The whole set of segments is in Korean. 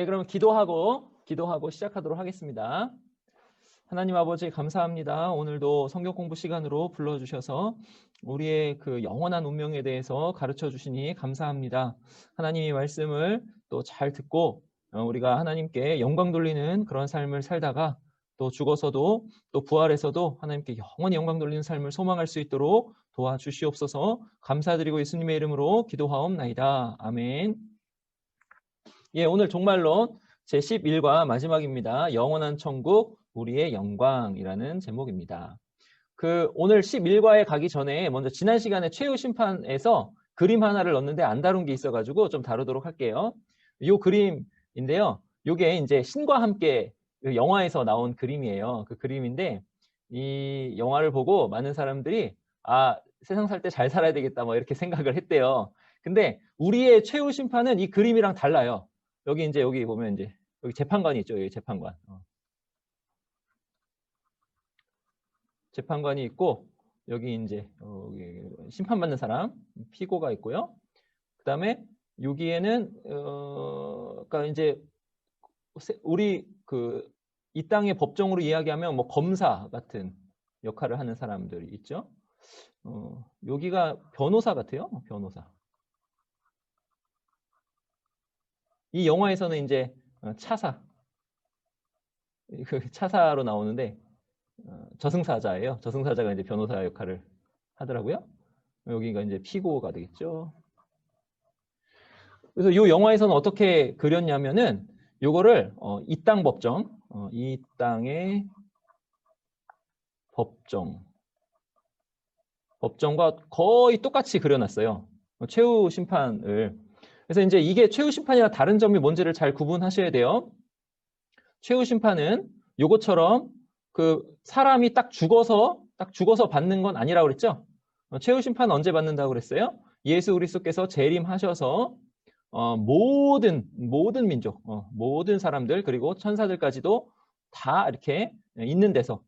예, 그럼 기도하고 시작하도록 하겠습니다. 하나님 아버지 감사합니다. 오늘도 성경 공부 시간으로 불러주셔서 우리의 그 영원한 운명에 대해서 가르쳐 주시니 감사합니다. 하나님의 말씀을 또 잘 듣고 우리가 하나님께 영광 돌리는 그런 삶을 살다가 또 죽어서도 또 부활해서도 하나님께 영원히 영광 돌리는 삶을 소망할 수 있도록 도와주시옵소서. 감사드리고 예수님의 이름으로 기도하옵나이다. 아멘. 예, 오늘 종말론 제11과 마지막입니다. 영원한 천국 우리의 영광이라는 제목입니다. 오늘 11과에 가기 전에 먼저 지난 시간에 최후 심판에서 그림 하나를 넣었는데 안 다룬 게 있어가지고 좀 다루도록 할게요. 이 그림인데요. 이게 이제 신과 함께 영화에서 나온 그림이에요. 그 그림인데 이 영화를 보고 많은 사람들이 세상 살 때 잘 살아야 되겠다 뭐 이렇게 생각을 했대요. 근데 우리의 최후 심판은 이 그림이랑 달라요. 여기 보면 이제 여기 재판관이 있죠. 여기 재판관. 재판관이 있고 여기 이제 심판받는 사람 피고가 있고요. 그다음에 여기에는 그러니까 이제 우리 이 땅의 법정으로 이야기하면 뭐 검사 같은 역할을 하는 사람들이 있죠. 여기가 변호사 같아요. 변호사. 이 영화에서는 이제 차사로 나오는데 저승사자예요. 저승사자가 이제 변호사 역할을 하더라고요. 여기가 이제 피고가 되겠죠. 그래서 이 영화에서는 어떻게 그렸냐면은 요거를 이 땅 법정, 이 땅의 법정과 거의 똑같이 그려놨어요. 최후 심판을. 그래서 이제 이게 최후 심판이랑 다른 점이 뭔지를 잘 구분하셔야 돼요. 최후 심판은 요것처럼 사람이 딱 죽어서 받는 건 아니라고 그랬죠? 최후 심판은 언제 받는다고 그랬어요? 예수 그리스도께서 재림하셔서 모든 민족, 모든 사람들 그리고 천사들까지도 다 이렇게 있는 데서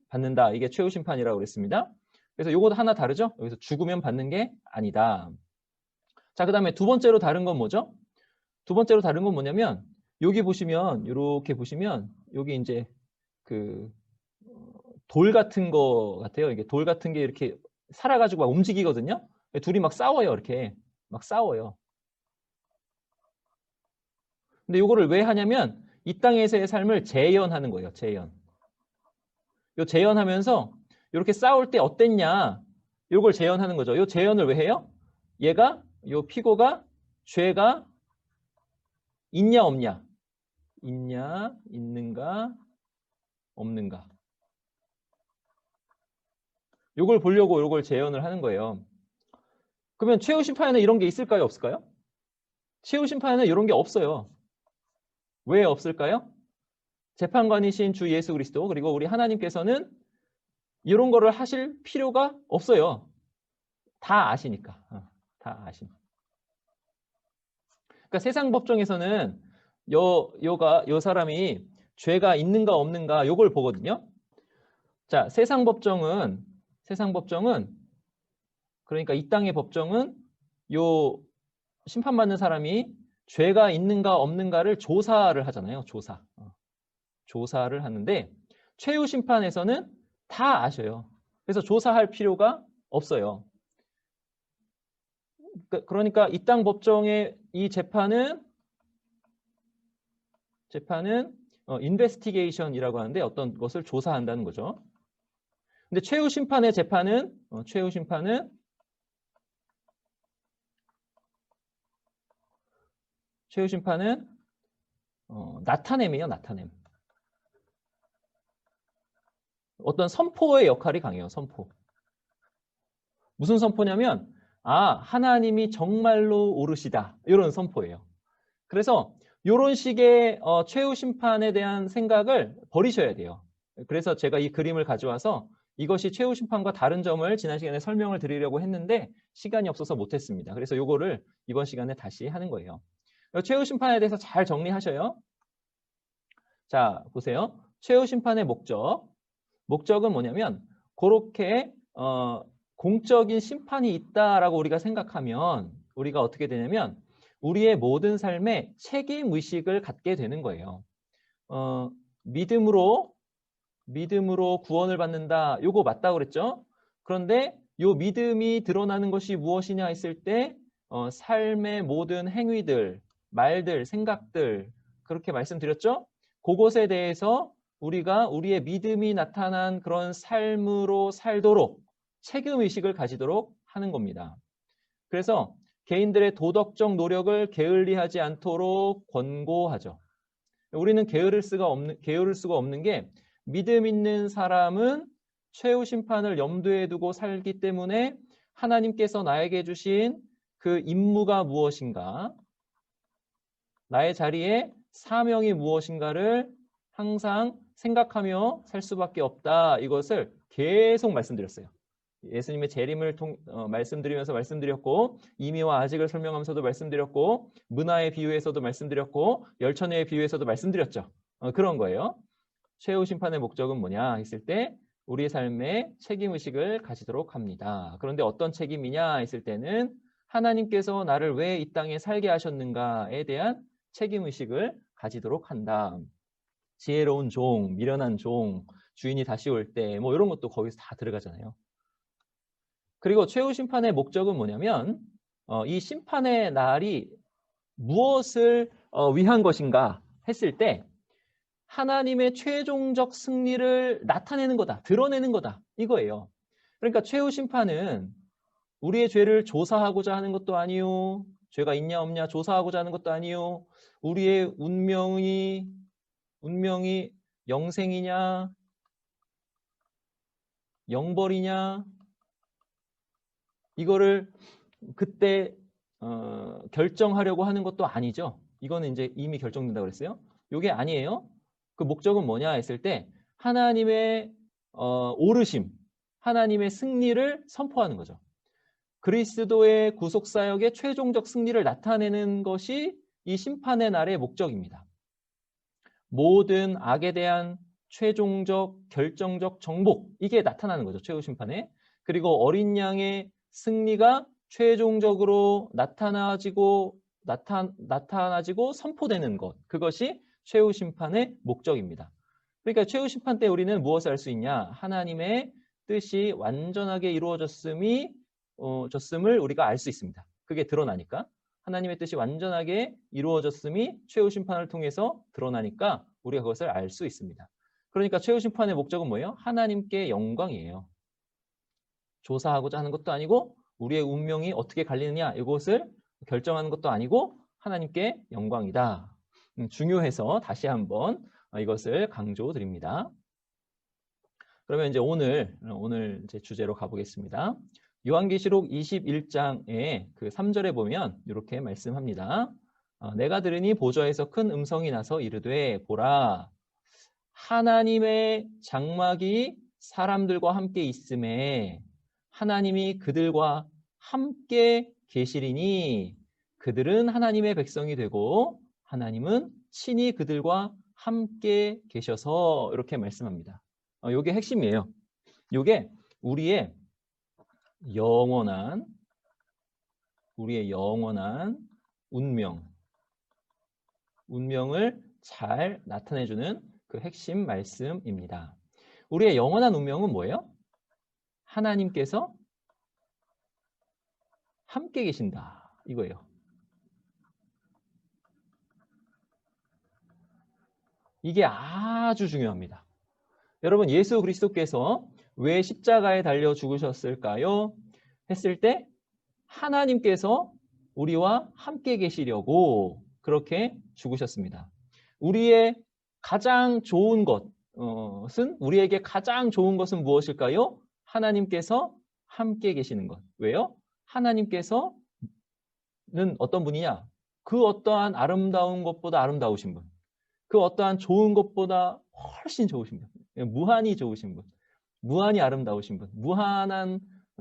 받는다. 이게 최후 심판이라고 그랬습니다. 그래서 요거 하나 다르죠? 여기서 죽으면 받는 게 아니다. 자, 그다음에 두 번째로 다른 건 뭐죠? 두 번째로 다른 건 뭐냐면 여기 보시면 이렇게 보시면 여기 이제 돌 같은 거 같아요. 이게 돌 같은 게 이렇게 살아가지고 막 움직이거든요. 둘이 막 싸워요. 이렇게 막 싸워요. 근데 이거를 왜 하냐면 이 땅에서의 삶을 재현하는 거예요. 재현. 요 재현하면서 이렇게 싸울 때 어땠냐? 이걸 재현하는 거죠. 요 재현을 왜 해요? 요 피고가 죄가 있냐 없냐? 있는가 없는가? 요걸 보려고 요걸 재현을 하는 거예요. 그러면 최후 심판에는 이런 게 있을까요? 없을까요? 최후 심판에는 이런 게 없어요. 왜 없을까요? 재판관이신 주 예수 그리스도 그리고 우리 하나님께서는 이런 거를 하실 필요가 없어요. 다 아시니까. 다 아시니까. 그러니까 세상 법정에서는 요 사람이 죄가 있는가 없는가 요걸 보거든요. 자, 세상 법정은 그러니까 이 땅의 법정은 요 심판받는 사람이 죄가 있는가 없는가를 조사를 하잖아요. 조사를 하는데 최후 심판에서는 다 아셔요. 그래서 조사할 필요가 없어요. 그러니까 이 땅 법정의 이 재판은 인베스티게이션이라고 하는데 어떤 것을 조사한다는 거죠. 근데 최후 심판의 재판은 나타냄이에요. 나타냄. 어떤 선포의 역할이 강해요. 선포. 무슨 선포냐면 하나님이 정말로 옳으시다. 이런 선포예요. 그래서 이런 식의 최후 심판에 대한 생각을 버리셔야 돼요. 그래서 제가 이 그림을 가져와서 이것이 최후 심판과 다른 점을 지난 시간에 설명을 드리려고 했는데 시간이 없어서 못했습니다. 그래서 이거를 이번 시간에 다시 하는 거예요. 최후 심판에 대해서 잘 정리하셔요. 자, 보세요. 최후 심판의 목적은 뭐냐면 그렇게 공적인 심판이 있다라고 우리가 생각하면 우리가 어떻게 되냐면 우리의 모든 삶에 책임 의식을 갖게 되는 거예요. 믿음으로 구원을 받는다. 요거 맞다고 그랬죠? 그런데 요 믿음이 드러나는 것이 무엇이냐 했을 때 삶의 모든 행위들, 말들, 생각들 그렇게 말씀드렸죠? 그것에 대해서 우리가 우리의 믿음이 나타난 그런 삶으로 살도록 책임의식을 가지도록 하는 겁니다. 그래서 개인들의 도덕적 노력을 게을리하지 않도록 권고하죠. 우리는 게으를 수가 없는 게 믿음 있는 사람은 최후 심판을 염두에 두고 살기 때문에 하나님께서 나에게 주신 그 임무가 무엇인가, 나의 자리에 사명이 무엇인가를 항상 생각하며 살 수밖에 없다. 이것을 계속 말씀드렸어요. 예수님의 재림을 말씀드리면서 말씀드렸고, 이미와 아직을 설명하면서도 말씀드렸고, 문화의 비유에서도 말씀드렸고, 열천의 비유에서도 말씀드렸죠. 그런 거예요. 최후 심판의 목적은 뭐냐 했을 때 우리의 삶에 책임의식을 가지도록 합니다. 그런데 어떤 책임이냐 했을 때는 하나님께서 나를 왜 이 땅에 살게 하셨는가에 대한 책임의식을 가지도록 한다. 지혜로운 종, 미련한 종, 주인이 다시 올 때 뭐 이런 것도 거기서 다 들어가잖아요. 그리고 최후 심판의 목적은 뭐냐면 이 심판의 날이 무엇을 위한 것인가 했을 때 하나님의 최종적 승리를 나타내는 거다, 드러내는 거다 이거예요. 그러니까 최후 심판은 우리의 죄를 조사하고자 하는 것도 아니요, 죄가 있냐 없냐 조사하고자 하는 것도 아니요, 우리의 운명이 영생이냐 영벌이냐 이거를 그때 결정하려고 하는 것도 아니죠. 이거는 이제 이미 결정된다고 그랬어요. 이게 아니에요. 그 목적은 뭐냐 했을 때 하나님의 오르심, 하나님의 승리를 선포하는 거죠. 그리스도의 구속사역의 최종적 승리를 나타내는 것이 이 심판의 날의 목적입니다. 모든 악에 대한 최종적 결정적 정복, 이게 나타나는 거죠. 최후 심판에. 그리고 어린 양의 승리가 최종적으로 나타나지고 선포되는 것, 그것이 최후 심판의 목적입니다. 그러니까 최후 심판 때 우리는 무엇을 할 수 있냐? 하나님의 뜻이 완전하게 이루어졌음을 우리가 알 수 있습니다. 그게 드러나니까. 하나님의 뜻이 완전하게 이루어졌음이 최후 심판을 통해서 드러나니까 우리가 그것을 알 수 있습니다. 그러니까 최후 심판의 목적은 뭐예요? 하나님께 영광이에요. 조사하고자 하는 것도 아니고 우리의 운명이 어떻게 갈리느냐 이것을 결정하는 것도 아니고 하나님께 영광이다. 중요해서 다시 한번 이것을 강조드립니다. 그러면 이제 오늘 이제 주제로 가보겠습니다. 요한계시록 21장의 그 3절에 보면 이렇게 말씀합니다. 내가 들으니 보좌에서 큰 음성이 나서 이르되 보라, 하나님의 장막이 사람들과 함께 있음에 하나님이 그들과 함께 계시리니 그들은 하나님의 백성이 되고 하나님은 친히 그들과 함께 계셔서 이렇게 말씀합니다. 이게 핵심이에요. 이게 우리의 영원한 운명을 잘 나타내주는 그 핵심 말씀입니다. 우리의 영원한 운명은 뭐예요? 하나님께서 함께 계신다 이거예요. 이게 아주 중요합니다. 여러분, 예수 그리스도께서 왜 십자가에 달려 죽으셨을까요? 했을 때 하나님께서 우리와 함께 계시려고 그렇게 죽으셨습니다. 우리의 가장 좋은 것은, 우리에게 가장 좋은 것은 무엇일까요? 하나님께서 함께 계시는 것. 왜요? 하나님께서는 어떤 분이냐? 그 어떠한 아름다운 것보다 아름다우신 분, 그 어떠한 좋은 것보다 훨씬 좋으신 분, 무한히 좋으신 분, 무한히 아름다우신 분, 무한한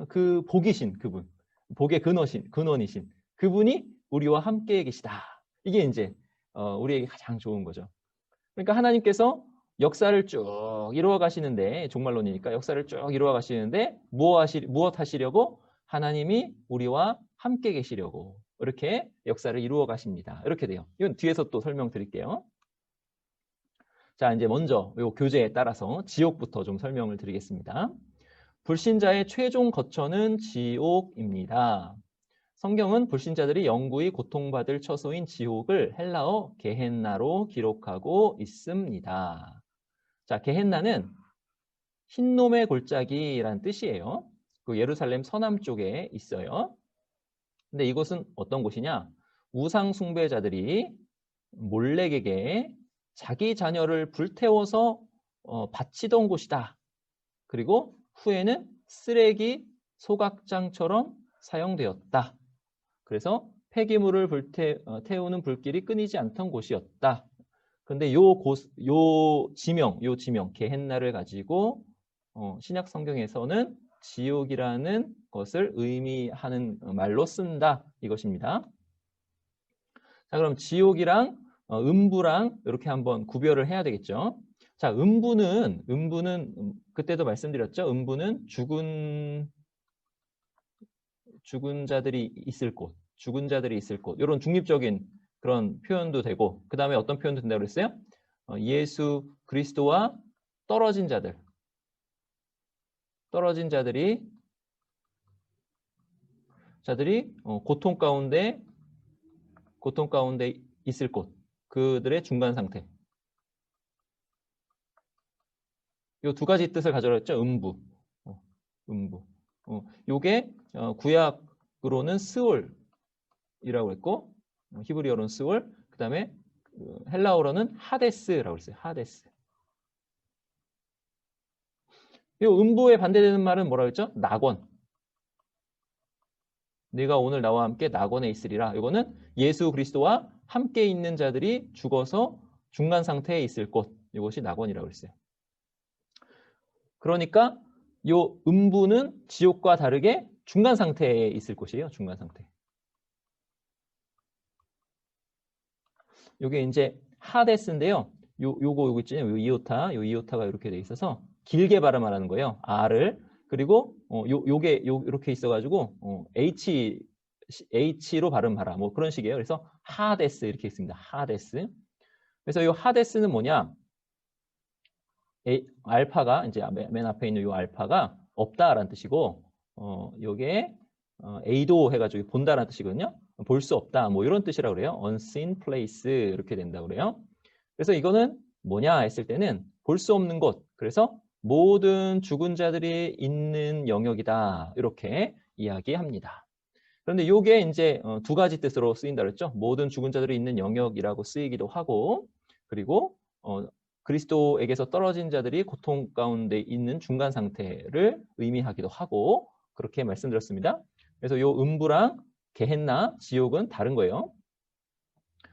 그 복이신 그분, 복의 근원이신 그분이 우리와 함께 계시다. 이게 이제 우리에게 가장 좋은 거죠. 그러니까 하나님께서 역사를 쭉 이루어 가시는데, 종말론이니까 역사를 쭉 이루어 가시는데 무엇 하시려고? 하나님이 우리와 함께 계시려고. 이렇게 역사를 이루어 가십니다. 이렇게 돼요. 이건 뒤에서 또 설명드릴게요. 자, 이제 먼저 이 교재에 따라서 지옥부터 좀 설명을 드리겠습니다. 불신자의 최종 거처는 지옥입니다. 성경은 불신자들이 영구히 고통받을 처소인 지옥을 헬라어 게헨나로 기록하고 있습니다. 자, 게헨나는 흰놈의 골짜기라는 뜻이에요. 그 예루살렘 서남 쪽에 있어요. 근데 이곳은 어떤 곳이냐? 우상 숭배자들이 몰렉에게 자기 자녀를 불태워서 바치던 곳이다. 그리고 후에는 쓰레기 소각장처럼 사용되었다. 그래서 폐기물을 태우는 불길이 끊이지 않던 곳이었다. 그런데 요 지명, 게헨나를 가지고 신약 성경에서는 지옥이라는 것을 의미하는 말로 쓴다. 이것입니다. 자, 그럼 지옥이랑 음부랑 이렇게 한번 구별을 해야 되겠죠. 자, 음부는 그때도 말씀드렸죠. 음부는 죽은 자들이 있을 곳, 이런 중립적인 그런 표현도 되고, 그 다음에 어떤 표현도 된다고 그랬어요? 예수 그리스도와 떨어진 자들이 고통 가운데 있을 곳, 그들의 중간 상태. 요 두 가지 뜻을 가져왔죠. 음부. 요게 구약으로는 스올이라고 했고, 히브리어로는 스올, 그 다음에 헬라어로는 하데스라고 했어요. 하데스. 요 음부에 반대되는 말은 뭐라고 했죠? 낙원. 네가 오늘 나와 함께 낙원에 있으리라. 이거는 예수 그리스도와 함께 있는 자들이 죽어서 중간 상태에 있을 곳. 이것이 낙원이라고 했어요. 그러니까 요 음부는 지옥과 다르게 중간 상태에 있을 곳이에요. 중간 상태. 요게 이제 하데스인데요. 요거 있잖아요. 요 이오타가 이렇게 돼 있어서 길게 발음하라는 거예요. R을. 그리고 요게 이렇게 있어가지고 H로 발음하라. 뭐 그런 식이에요. 그래서 하데스 이렇게 있습니다. 하데스. 그래서 요 하데스는 뭐냐? 알파가 이제 맨 앞에 있는 요 알파가 없다라는 뜻이고, 요게 에이도 해가지고 본다라는 뜻이거든요. 볼 수 없다, 뭐 이런 뜻이라고 그래요. unseen place 이렇게 된다고 그래요. 그래서 이거는 뭐냐 했을 때는 볼 수 없는 곳. 그래서 모든 죽은 자들이 있는 영역이다. 이렇게 이야기합니다. 그런데 요게 이제 두 가지 뜻으로 쓰인다 그랬죠. 모든 죽은 자들이 있는 영역이라고 쓰이기도 하고, 그리고 그리스도에게서 떨어진 자들이 고통 가운데 있는 중간 상태를 의미하기도 하고, 그렇게 말씀드렸습니다. 그래서 요 음부랑 게헨나, 지옥은 다른 거예요.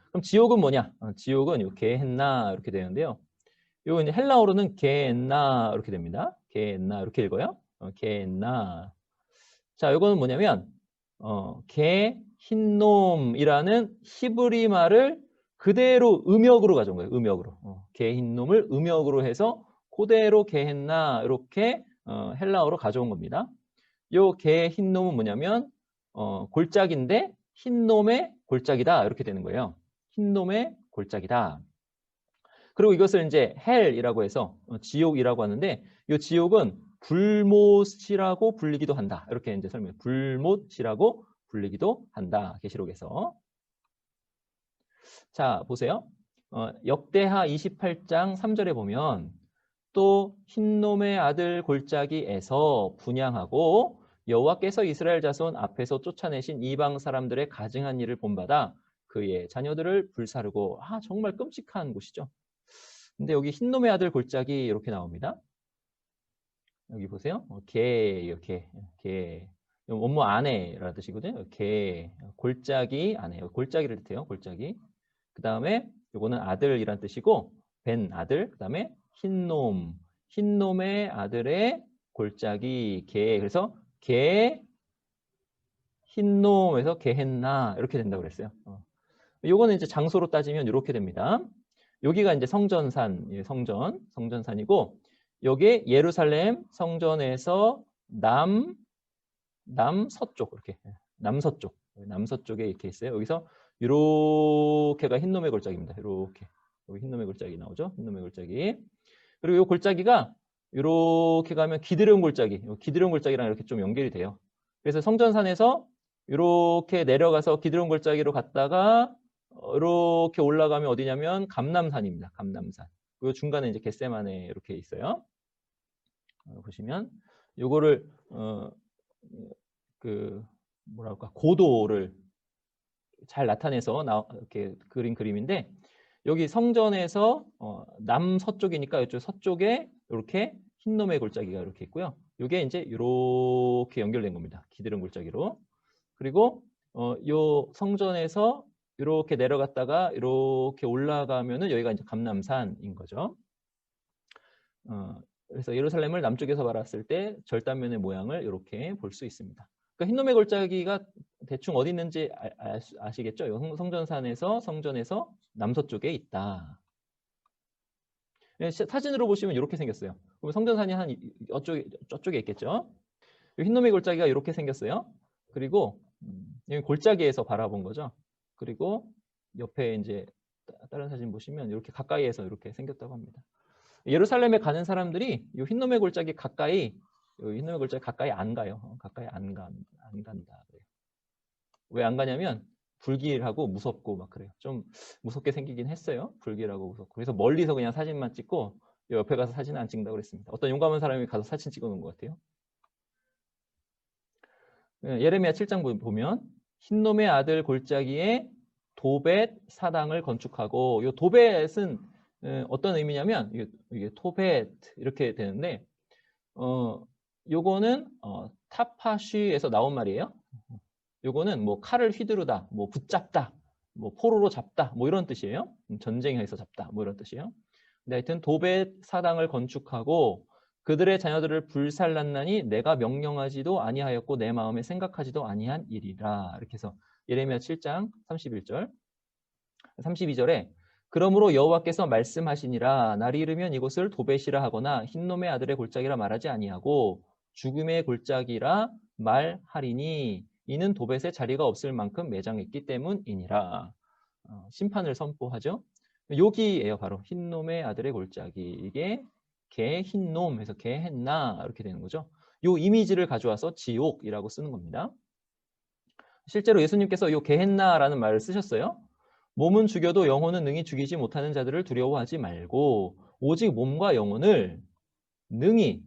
그럼 지옥은 뭐냐? 지옥은 요 게헨나 이렇게 되는데요. 요 이제 헬라어로는 게헨나 이렇게 됩니다. 게헨나 이렇게 읽어요. 게헨나. 자, 요거는 뭐냐면 흰놈이라는 히브리 말을 그대로 음역으로 가져온 거예요. 음역으로. 게흰놈을 음역으로 해서 그대로 게헨나 이렇게 헬라어로 가져온 겁니다. 요 게흰놈은 뭐냐면 골짜기인데 흰놈의 골짜기다 이렇게 되는 거예요. 흰놈의 골짜기다. 그리고 이것을 이제 헬이라고 해서 지옥이라고 하는데, 이 지옥은 불못이라고 불리기도 한다. 이렇게 이제 설명해. 불못이라고 불리기도 한다. 계시록에서. 자, 보세요. 역대하 28장 3절에 보면 또 흰놈의 아들 골짜기에서 분향하고 여호와께서 이스라엘 자손 앞에서 쫓아내신 이방 사람들의 가증한 일을 본받아 그의 자녀들을 불사르고, 정말 끔찍한 곳이죠. 근데 여기 흰놈의 아들 골짜기 이렇게 나옵니다. 여기 보세요. 이렇게 원모 안에라는 뜻이거든요. 골짜기 안에, 골짜기를 뜻해요. 골짜기. 그 다음에 요거는 아들이란 뜻이고, 벤 아들. 그 다음에 흰놈의 아들의 골짜기 그래서 흰놈에서 게헨나 이렇게 된다고 그랬어요. 요거는 이제 장소로 따지면 이렇게 됩니다. 여기가 이제 성전산, 성전산이고, 여기 예루살렘 성전에서 남서쪽 이렇게 남서쪽에 이렇게 있어요. 여기서 이렇게가 흰놈의 골짜기입니다. 이렇게 여기 흰놈의 골짜기 나오죠. 흰놈의 골짜기. 그리고 이 골짜기가 이렇게 가면 기드론 골짜기, 기드론 골짜기랑 이렇게 좀 연결이 돼요. 그래서 성전산에서 이렇게 내려가서 기드론 골짜기로 갔다가 이렇게 올라가면 어디냐면 감람산입니다. 감람산. 그리고 중간에 이제 겟세마네 이렇게 있어요. 보시면 요거를 그 뭐랄까 고도를 잘 나타내서 이렇게 그린 그림인데 여기 성전에서 남서쪽이니까 이쪽 서쪽에 이렇게 흰놈의 골짜기가 이렇게 있고요. 이게 이제 이렇게 연결된 겁니다. 기드론 골짜기로. 그리고 요 성전에서 이렇게 내려갔다가 이렇게 올라가면은 여기가 이제 감람산인 거죠. 그래서 예루살렘을 남쪽에서 바라봤을 때 절단면의 모양을 이렇게 볼 수 있습니다. 그러니까 흰놈의 골짜기가 대충 어디 있는지 아시겠죠? 성전산에서 성전에서 남서쪽에 있다. 사진으로 보시면 이렇게 생겼어요. 그럼 성전산이 한 저쪽에 있겠죠? 흰놈의 골짜기가 이렇게 생겼어요. 그리고 여기 골짜기에서 바라본 거죠. 그리고 옆에 이제 다른 사진 보시면 이렇게 가까이에서 이렇게 생겼다고 합니다. 예루살렘에 가는 사람들이 이 흰놈의 골짜기 가까이 안 가요. 가까이 안 간다. 왜 안 가냐면 불길하고 무섭고 막 그래요. 좀 무섭게 생기긴 했어요. 불길하고 무섭고. 그래서 멀리서 그냥 사진만 찍고 옆에 가서 사진 안 찍는다고 그랬습니다. 어떤 용감한 사람이 가서 사진 찍어 놓은 것 같아요. 예레미야 7장 보면 흰놈의 아들 골짜기에 도벳 사당을 건축하고 이 도벳은 어떤 의미냐면 이게 토벳 이렇게 되는데 요거는 타파쉬에서 나온 말이에요. 요거는 뭐 칼을 휘두르다, 뭐 붙잡다, 뭐 포로로 잡다, 뭐 이런 뜻이에요. 전쟁에서 잡다, 뭐 이런 뜻이에요. 근데 하여튼 도벳 사당을 건축하고 그들의 자녀들을 불살랐나니 내가 명령하지도 아니하였고 내 마음에 생각하지도 아니한 일이라. 이렇게 해서 예레미야 7장 31절, 32절에 그러므로 여호와께서 말씀하시니라 날이 이르면 이곳을 도벳이라 하거나 흰놈의 아들의 골짜기라 말하지 아니하고 죽음의 골짜기라 말하리니 이는 도벳의 자리가 없을 만큼 매장했기 때문이니라. 심판을 선포하죠. 여기에요. 바로 흰놈의 아들의 골짜기. 이게 개 흰놈 해서 게헨나 이렇게 되는 거죠. 이 이미지를 가져와서 지옥이라고 쓰는 겁니다. 실제로 예수님께서 이 게헨나라는 말을 쓰셨어요. 몸은 죽여도 영혼은 능히 죽이지 못하는 자들을 두려워하지 말고 오직 몸과 영혼을 능히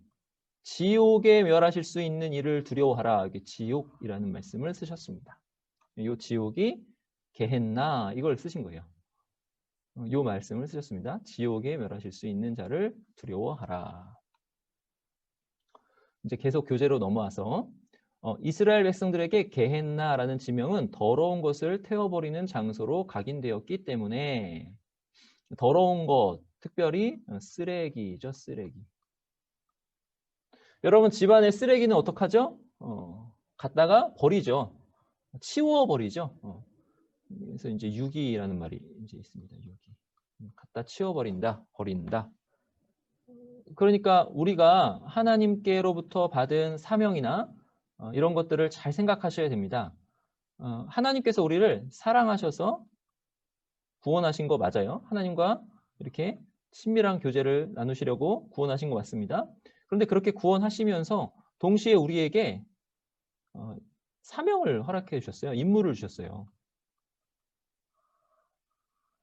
지옥에 멸하실 수 있는 일을 두려워하라. 이게 지옥이라는 말씀을 쓰셨습니다. 이 지옥이 게헨나 이걸 쓰신 거예요. 이 말씀을 쓰셨습니다. 지옥에 멸하실 수 있는 자를 두려워하라. 이제 계속 교재로 넘어와서 이스라엘 백성들에게 게헨나라는 지명은 더러운 것을 태워버리는 장소로 각인되었기 때문에 더러운 것, 특별히 쓰레기죠, 쓰레기. 여러분 집안의 쓰레기는 어떡하죠? 갖다가 버리죠. 치워버리죠. 그래서 이제 유기라는 말이 이제 있습니다. 유기. 갖다 치워버린다, 버린다. 그러니까 우리가 하나님께로부터 받은 사명이나 이런 것들을 잘 생각하셔야 됩니다. 하나님께서 우리를 사랑하셔서 구원하신 거 맞아요. 하나님과 이렇게 친밀한 교제를 나누시려고 구원하신 거 맞습니다. 그런데 그렇게 구원하시면서 동시에 우리에게 사명을 허락해 주셨어요. 임무를 주셨어요.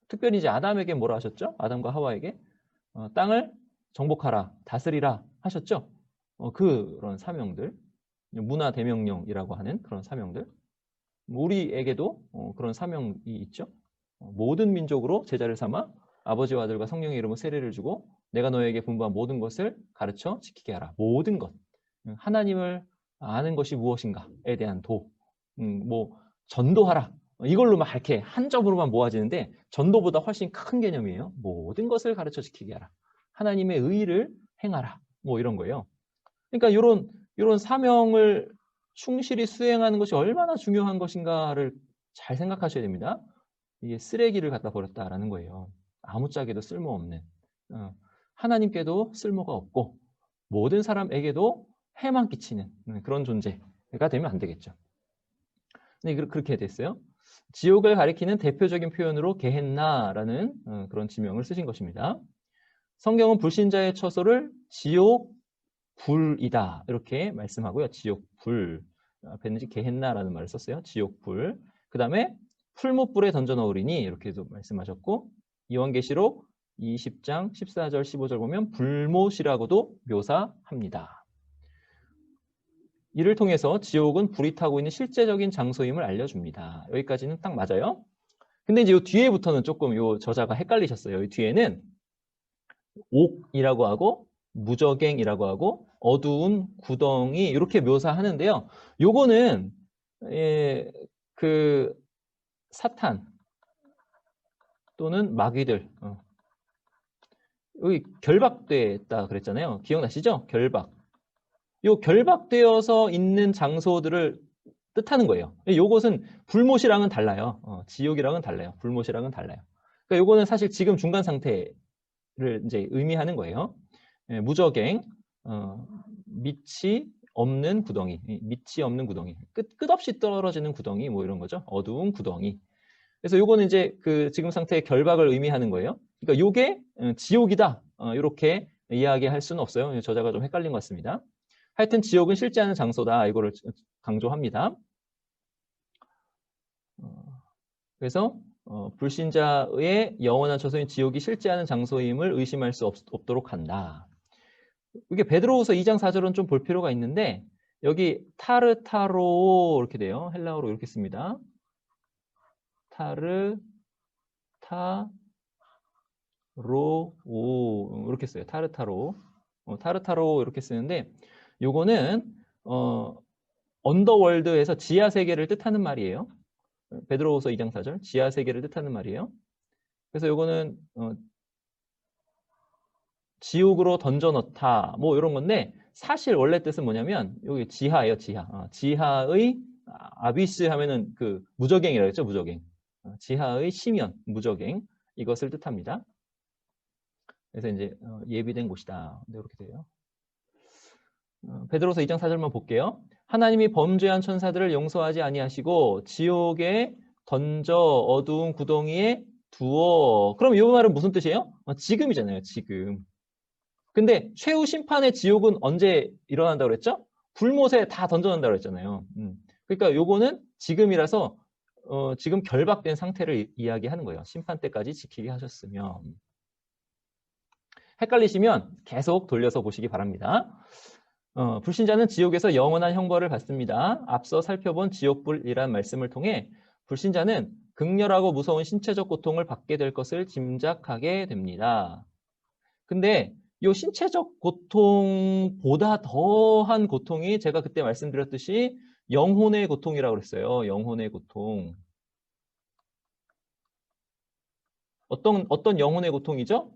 특별히 이제 아담에게 뭐라 하셨죠? 아담과 하와에게 땅을 정복하라, 다스리라 하셨죠? 그런 사명들, 문화 대명령이라고 하는 그런 사명들. 우리에게도 그런 사명이 있죠. 모든 민족으로 제자를 삼아 아버지와 아들과 성령의 이름으로 세례를 주고 내가 너에게 분부한 모든 것을 가르쳐 지키게 하라. 모든 것. 하나님을 아는 것이 무엇인가에 대한 뭐 전도하라. 이걸로 막 이렇게 한 점으로만 모아지는데 전도보다 훨씬 큰 개념이에요. 모든 것을 가르쳐 지키게 하라. 하나님의 의를 행하라. 뭐 이런 거예요. 그러니까 이런 사명을 충실히 수행하는 것이 얼마나 중요한 것인가를 잘 생각하셔야 됩니다. 이게 쓰레기를 갖다 버렸다라는 거예요. 아무짝에도 쓸모없는. 하나님께도 쓸모가 없고 모든 사람에게도 해만 끼치는 그런 존재가 되면 안 되겠죠. 네, 그렇게 됐어요. 지옥을 가리키는 대표적인 표현으로 게헨나라는 그런 지명을 쓰신 것입니다. 성경은 불신자의 처소를 지옥 불이다 이렇게 말씀하고요. 지옥 불. 앞에는 게헨나라는 말을 썼어요. 지옥 불. 그 다음에 풀무불에 던져 넣으리니 이렇게도 말씀하셨고, 요한계시록 20장 14절 15절 보면 불못이라고도 묘사합니다. 이를 통해서 지옥은 불이 타고 있는 실제적인 장소임을 알려줍니다. 여기까지는 딱 맞아요. 근데 이제 이 뒤에부터는 조금 이 저자가 헷갈리셨어요. 이 뒤에는 옥이라고 하고 무저갱이라고 하고 어두운 구덩이 이렇게 묘사하는데요. 요거는 그 사탄 또는 마귀들 여기 결박됐다 그랬잖아요. 기억나시죠? 결박. 요 결박되어서 있는 장소들을 뜻하는 거예요. 요것은 불못이랑은 달라요. 지옥이랑은 달라요. 불못이랑은 달라요. 그러니까 요거는 사실 지금 중간 상태를 이제 의미하는 거예요. 무저갱, 밑이 없는 구덩이, 밑이 없는 구덩이, 끝없이 떨어지는 구덩이, 뭐 이런 거죠. 어두운 구덩이. 그래서 요거는 이제 그 지금 상태의 결박을 의미하는 거예요. 그러니까 요게 지옥이다. 이렇게 이야기할 수는 없어요. 저자가 좀 헷갈린 것 같습니다. 하여튼 지옥은 실제 하는 장소다. 이거를 강조합니다. 그래서 불신자의 영원한 처소인 지옥이 실제하는 장소임을 의심할 수 없도록 한다. 이게 베드로후서 2장 4절은 좀 볼 필요가 있는데 여기 타르타로 이렇게 돼요. 헬라어로 이렇게 씁니다. 타르타로 이렇게 써요. 타르타로. 타르타로 이렇게 쓰는데 요거는 언더월드에서 지하 세계를 뜻하는 말이에요. 베드로후서 2장 4절 지하 세계를 뜻하는 말이에요. 그래서 요거는 지옥으로 던져 넣다 뭐 이런 건데 사실 원래 뜻은 뭐냐면 여기 지하예요. 지하. 지하의 아비스 하면은 그 무저갱이라고 했죠. 무저갱. 지하의 심연, 무저갱 이것을 뜻합니다. 그래서 이제 예비된 곳이다. 이렇게 돼요. 베드로서 2장 4절만 볼게요. 하나님이 범죄한 천사들을 용서하지 아니하시고 지옥에 던져 어두운 구덩이에 두어. 그럼 이 말은 무슨 뜻이에요? 지금이잖아요. 지금. 근데 최후 심판의 지옥은 언제 일어난다고 그랬죠? 불못에 다 던져놓는다고 그랬잖아요. 그러니까 요거는 지금이라서 지금 결박된 상태를 이야기하는 거예요. 심판 때까지 지키게 하셨으면. 헷갈리시면 계속 돌려서 보시기 바랍니다. 불신자는 지옥에서 영원한 형벌을 받습니다. 앞서 살펴본 지옥불이란 말씀을 통해 불신자는 극렬하고 무서운 신체적 고통을 받게 될 것을 짐작하게 됩니다. 근데 이 신체적 고통보다 더한 고통이 제가 그때 말씀드렸듯이 영혼의 고통이라고 그랬어요. 영혼의 고통. 어떤 영혼의 고통이죠?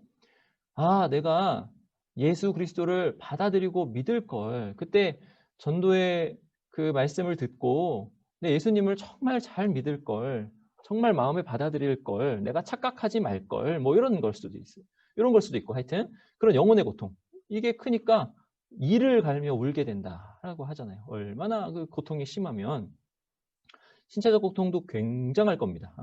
아, 내가 예수 그리스도를 받아들이고 믿을 걸. 그때 전도의 그 말씀을 듣고 예수님을 정말 잘 믿을 걸. 정말 마음에 받아들일 걸. 내가 착각하지 말 걸. 뭐 이런 걸 수도 있어요. 이런 걸 수도 있고 하여튼 그런 영혼의 고통. 이게 크니까 이를 갈며 울게 된다라고 하잖아요. 얼마나 그 고통이 심하면 신체적 고통도 굉장할 겁니다.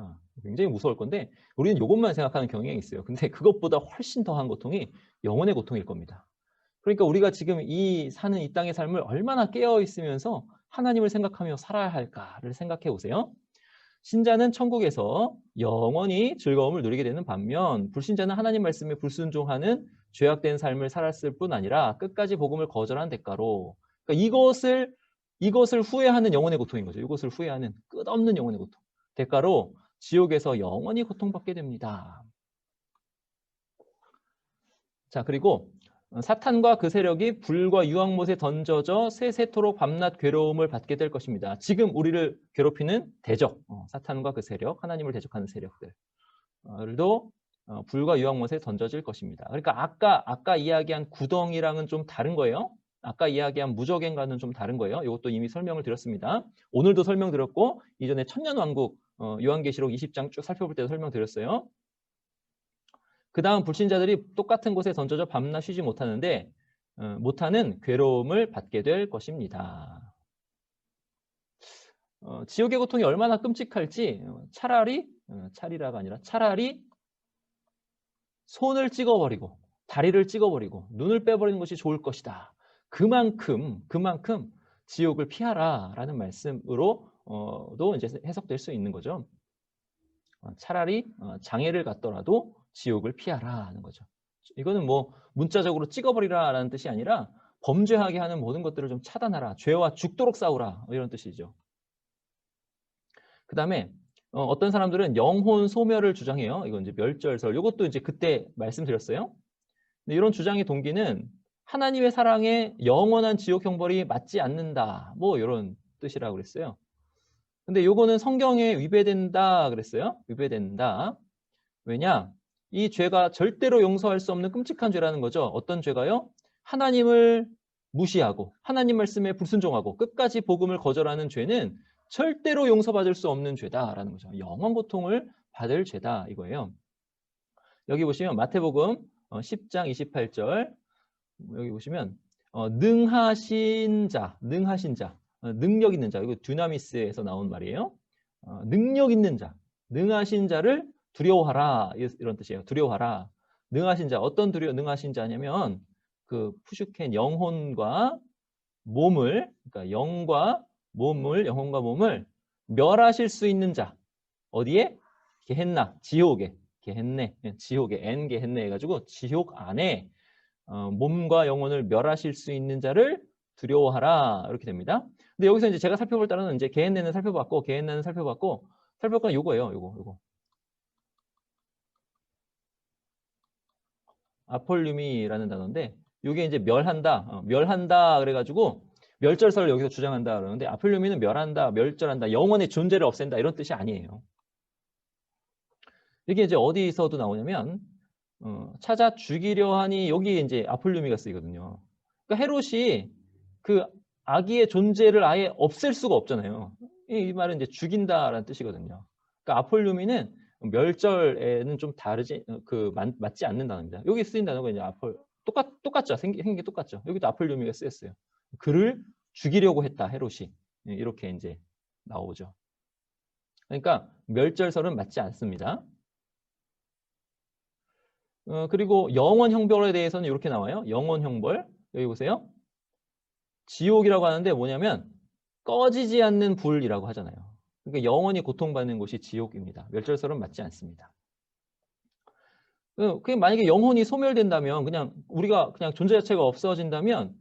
굉장히 무서울 건데 우리는 이것만 생각하는 경향이 있어요. 근데 그것보다 훨씬 더한 고통이 영혼의 고통일 겁니다. 그러니까 우리가 지금 사는 이 땅의 삶을 얼마나 깨어 있으면서 하나님을 생각하며 살아야 할까를 생각해 보세요. 신자는 천국에서 영원히 즐거움을 누리게 되는 반면 불신자는 하나님 말씀에 불순종하는 죄악된 삶을 살았을 뿐 아니라 끝까지 복음을 거절한 대가로 그러니까 이것을 후회하는 영혼의 고통인 거죠. 이것을 후회하는 끝없는 영혼의 고통. 대가로 지옥에서 영원히 고통받게 됩니다. 자, 그리고 사탄과 그 세력이 불과 유황못에 던져져 세세토록 밤낮 괴로움을 받게 될 것입니다. 지금 우리를 괴롭히는 대적, 사탄과 그 세력, 하나님을 대적하는 세력들도 불과 유황못에 던져질 것입니다. 그러니까 아까 이야기한 구덩이랑은 좀 다른 거예요. 아까 이야기한 무저갱과는 좀 다른 거예요. 이것도 이미 설명을 드렸습니다. 오늘도 설명드렸고 이전에 천년왕국 요한계시록 20장 쭉 살펴볼 때도 설명드렸어요. 그 다음 불신자들이 똑같은 곳에 던져져 밤낮 쉬지 못하는 괴로움을 받게 될 것입니다. 지옥의 고통이 얼마나 끔찍할지 차라리가 아니라 차라리 손을 찍어버리고 다리를 찍어버리고 눈을 빼버리는 것이 좋을 것이다. 그만큼 지옥을 피하라라는 말씀으로도 이제 해석될 수 있는 거죠. 차라리 장애를 갖더라도 지옥을 피하라는 거죠. 이거는 뭐 문자적으로 찍어버리라라는 뜻이 아니라 범죄하게 하는 모든 것들을 좀 차단하라. 죄와 죽도록 싸우라. 이런 뜻이죠. 그 다음에 어떤 사람들은 영혼 소멸을 주장해요. 이건 이제 멸절설. 이것도 이제 그때 말씀드렸어요. 근데 이런 주장의 동기는 하나님의 사랑에 영원한 지옥 형벌이 맞지 않는다. 뭐 이런 뜻이라고 그랬어요. 근데 요거는 성경에 위배된다 그랬어요. 위배된다. 왜냐? 이 죄가 절대로 용서할 수 없는 끔찍한 죄라는 거죠. 어떤 죄가요? 하나님을 무시하고 하나님 말씀에 불순종하고 끝까지 복음을 거절하는 죄는 절대로 용서받을 수 없는 죄다라는 거죠. 영원 고통을 받을 죄다 이거예요. 여기 보시면 마태복음 10장 28절 여기 보시면 능하신 자, 능력 있는 자, 이거 듀나미스에서 나온 말이에요. 능력 있는 자, 능하신 자를 두려워하라 이런 뜻이에요. 두려워하라. 능하신 자, 어떤 능하신 자냐면 그 푸슈켄 영혼과 몸을, 그러니까 영혼과 몸을 멸하실 수 있는 자. 어디에? 게헨나, 지옥에. 지옥에 엔게헨네 해가지고 지옥 안에 몸과 영혼을 멸하실 수 있는 자를 두려워하라 이렇게 됩니다. 근데 여기서 이제 제가 살펴볼 따라는 이제 게헨네는 살펴볼 건 요거예요. 요거. 아폴류미라는 단어인데 요게 이제 멸한다 그래가지고 멸절설을 여기서 주장한다 그러는데 아폴류미는 멸한다, 멸절한다, 영혼의 존재를 없앤다 이런 뜻이 아니에요. 이게 이제 어디서도 나오냐면 찾아 죽이려 하니 여기 이제 아폴류미가 쓰이거든요. 그러니까 헤롯이 그 아기의 존재를 아예 없앨 수가 없잖아요. 이 말은 이제 죽인다라는 뜻이거든요. 그러니까 아폴류미는 멸절에는 좀 다르지 맞지 않는 단어입니다. 여기 쓰인 단어가 이제 똑같죠. 생긴 게 똑같죠. 여기도 아폴류미가 쓰였어요. 그를 죽이려고 했다 헤롯이 이렇게 이제 나오죠. 그러니까 멸절설은 맞지 않습니다. 그리고 영원 형벌에 대해서는 이렇게 나와요. 영원 형벌. 여기 보세요. 지옥이라고 하는데 뭐냐면 꺼지지 않는 불이라고 하잖아요. 그러니까 영원히 고통받는 곳이 지옥입니다. 멸절설은 맞지 않습니다. 그게 만약에 영혼이 소멸된다면 그냥 우리가 그냥 존재 자체가 없어진다면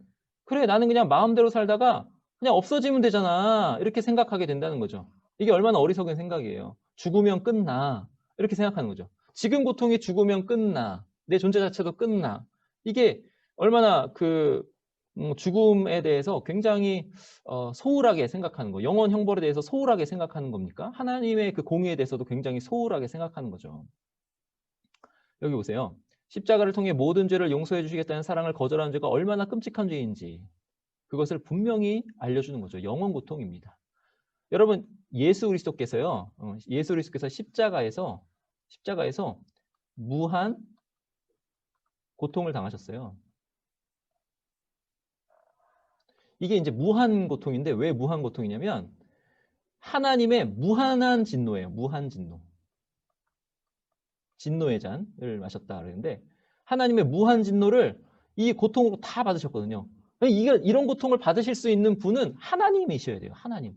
그래 나는 그냥 마음대로 살다가 그냥 없어지면 되잖아 이렇게 생각하게 된다는 거죠. 이게 얼마나 어리석은 생각이에요. 죽으면 끝나 이렇게 생각하는 거죠. 지금 고통이 죽으면 끝나. 내 존재 자체도 끝나. 이게 얼마나 죽음에 대해서 굉장히 소홀하게 생각하는 거. 영원 형벌에 대해서 소홀하게 생각하는 겁니까? 하나님의 그 공의에 대해서도 굉장히 소홀하게 생각하는 거죠. 여기 보세요. 십자가를 통해 모든 죄를 용서해 주시겠다는 사랑을 거절하는 죄가 얼마나 끔찍한 죄인지 그것을 분명히 알려주는 거죠. 영원 고통입니다. 여러분 예수 그리스도께서 십자가에서 무한 고통을 당하셨어요. 이게 이제 무한 고통인데 왜 무한 고통이냐면 하나님의 무한한 진노예요. 무한 진노. 진노의 잔을 마셨다 그러는데 하나님의 무한 진노를 이 고통으로 다 받으셨거든요. 이런 고통을 받으실 수 있는 분은 하나님이셔야 돼요. 하나님.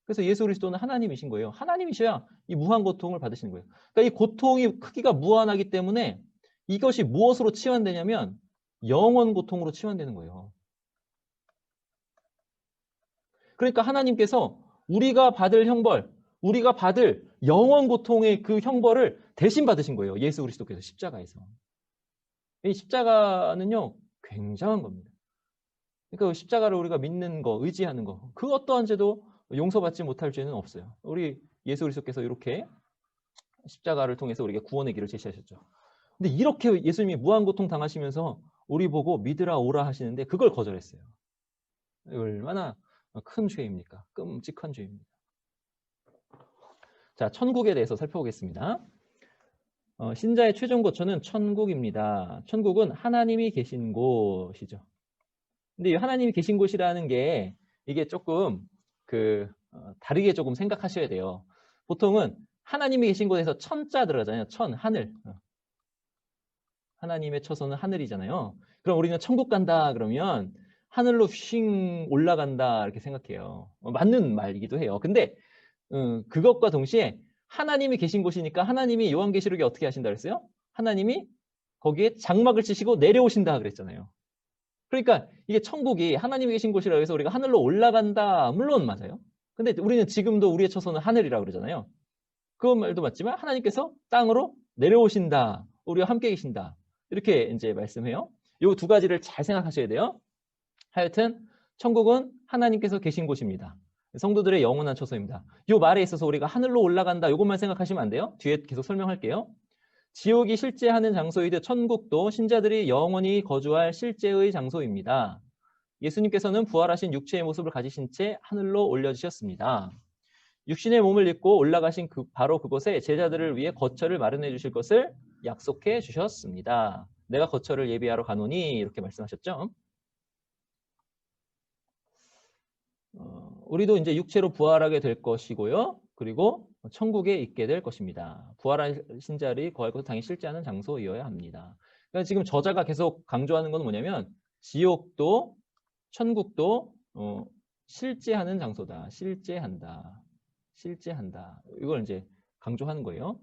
그래서 예수 그리스도는 하나님이신 거예요. 하나님이셔야 이 무한 고통을 받으시는 거예요. 그러니까 이 고통이 크기가 무한하기 때문에 이것이 무엇으로 치환되냐면 영원 고통으로 치환되는 거예요. 그러니까 하나님께서 우리가 받을 형벌, 우리가 받을 영원 고통의 그 형벌을 대신 받으신 거예요. 예수 그리스도께서 십자가에서. 이 십자가는요, 굉장한 겁니다. 그러니까 십자가를 우리가 믿는 거, 의지하는 거, 그 어떠한 죄도 용서받지 못할 죄는 없어요. 우리 예수 그리스도께서 이렇게 십자가를 통해서 우리에게 구원의 길을 제시하셨죠. 근데 이렇게 예수님이 무한고통 당하시면서 우리 보고 믿으라 오라 하시는데 그걸 거절했어요. 얼마나 큰 죄입니까? 끔찍한 죄입니다. 자, 천국에 대해서 살펴보겠습니다. 신자의 최종 거처는 천국입니다. 천국은 하나님이 계신 곳이죠. 근데 이 하나님이 계신 곳이라는 게 이게 조금 다르게 조금 생각하셔야 돼요. 보통은 하나님이 계신 곳에서 천자 들어가잖아요. 천, 하늘. 하나님의 처소는 하늘이잖아요. 그럼 우리는 천국 간다 그러면 하늘로 휙 올라간다 이렇게 생각해요. 맞는 말이기도 해요. 근데 그것과 동시에 하나님이 계신 곳이니까 하나님이 요한계시록에 어떻게 하신다 그랬어요? 하나님이 거기에 장막을 치시고 내려오신다 그랬잖아요. 그러니까 이게 천국이 하나님이 계신 곳이라고 해서 우리가 하늘로 올라간다. 물론 맞아요. 근데 우리는 지금도 우리의 처소는 하늘이라고 그러잖아요. 그 말도 맞지만 하나님께서 땅으로 내려오신다. 우리와 함께 계신다. 이렇게 이제 말씀해요. 이 두 가지를 잘 생각하셔야 돼요. 하여튼 천국은 하나님께서 계신 곳입니다. 성도들의 영원한 처소입니다. 이 말에 있어서 우리가 하늘로 올라간다. 이것만 생각하시면 안 돼요. 뒤에 계속 설명할게요. 지옥이 실제하는 장소이듯 천국도 신자들이 영원히 거주할 실제의 장소입니다. 예수님께서는 부활하신 육체의 모습을 가지신 채 하늘로 올려주셨습니다. 육신의 몸을 입고 올라가신 바로 그곳에 제자들을 위해 거처를 마련해 주실 것을 약속해 주셨습니다. 내가 거처를 예비하러 가노니 이렇게 말씀하셨죠. 우리도 이제 육체로 부활하게 될 것이고요. 그리고 천국에 있게 될 것입니다. 부활하신 자들이 거할 것을 당연히 실제하는 장소이어야 합니다. 그러니까 지금 저자가 계속 강조하는 건 뭐냐면 지옥도 천국도 실제하는 장소다. 실제한다. 실제한다. 이걸 이제 강조하는 거예요.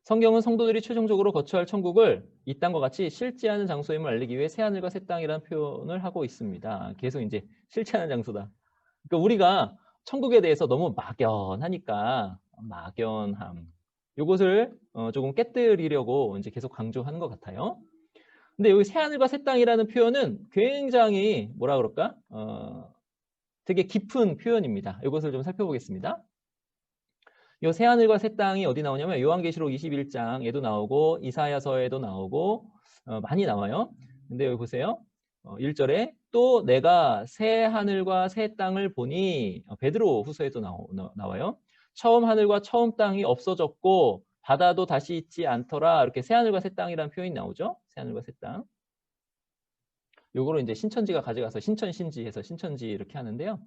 성경은 성도들이 최종적으로 거처할 천국을 이 땅과 같이 실제하는 장소임을 알리기 위해 새하늘과 새 땅이라는 표현을 하고 있습니다. 계속 이제 실제하는 장소다. 그러니까 우리가 천국에 대해서 너무 막연하니까 막연함. 이것을 조금 깨뜨리려고 이제 계속 강조하는 것 같아요. 근데 여기 새하늘과 새 땅이라는 표현은 굉장히 뭐라 그럴까? 되게 깊은 표현입니다. 이것을 좀 살펴보겠습니다. 이 새하늘과 새 땅이 어디 나오냐면 요한계시록 21장에도 나오고 이사야서에도 나오고 많이 나와요. 근데 여기 보세요. 1절에 또 내가 새 하늘과 새 땅을 보니 베드로 후서에도 나와요. 처음 하늘과 처음 땅이 없어졌고 바다도 다시 있지 않더라. 이렇게 새 하늘과 새 땅이라는 표현이 나오죠. 새 하늘과 새 땅. 요거를 이제 신천지가 가져가서 신천신지해서 신천지 이렇게 하는데요.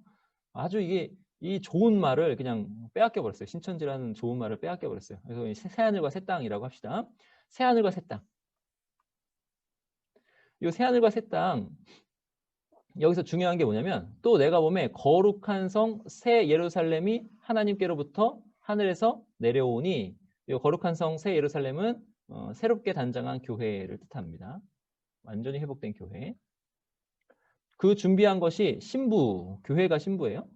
아주 이 좋은 말을 그냥 빼앗겨 버렸어요. 신천지라는 좋은 말을 빼앗겨 버렸어요. 그래서 새하늘과 새 땅이라고 합시다. 새하늘과 새 땅. 이 새하늘과 새 땅 여기서 중요한 게 뭐냐면 또 내가 보면 거룩한 성 새 예루살렘이 하나님께로부터 하늘에서 내려오니 이 거룩한 성 새 예루살렘은 새롭게 단장한 교회를 뜻합니다. 완전히 회복된 교회. 그 준비한 것이 신부, 교회가 신부예요.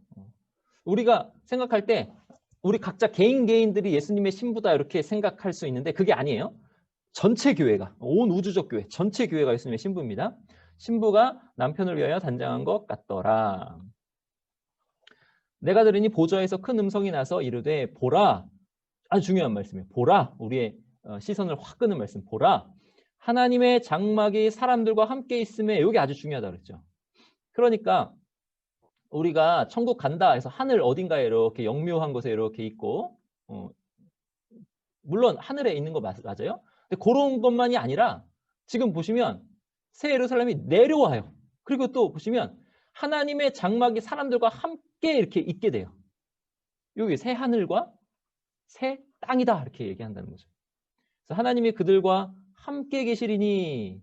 우리가 생각할 때 우리 각자 개인들이 예수님의 신부다 이렇게 생각할 수 있는데 그게 아니에요. 전체 교회가, 온 우주적 교회, 전체 교회가 예수님의 신부입니다. 신부가 남편을 위하여 단장한 것 같더라. 내가 들으니 보좌에서 큰 음성이 나서 이르되 보라. 아주 중요한 말씀이에요. 보라. 우리의 시선을 확 끄는 말씀. 보라. 하나님의 장막이 사람들과 함께 있음에 여기 아주 중요하다 그랬죠. 그러니까 우리가 천국 간다 해서 하늘 어딘가에 이렇게 영묘한 곳에 이렇게 있고 물론 하늘에 있는 거 맞아요. 근데 그런 것만이 아니라 지금 보시면 새 예루살렘이 내려와요. 그리고 또 보시면 하나님의 장막이 사람들과 함께 이렇게 있게 돼요. 여기 새 하늘과 새 땅이다 이렇게 얘기한다는 거죠. 그래서 하나님이 그들과 함께 계시리니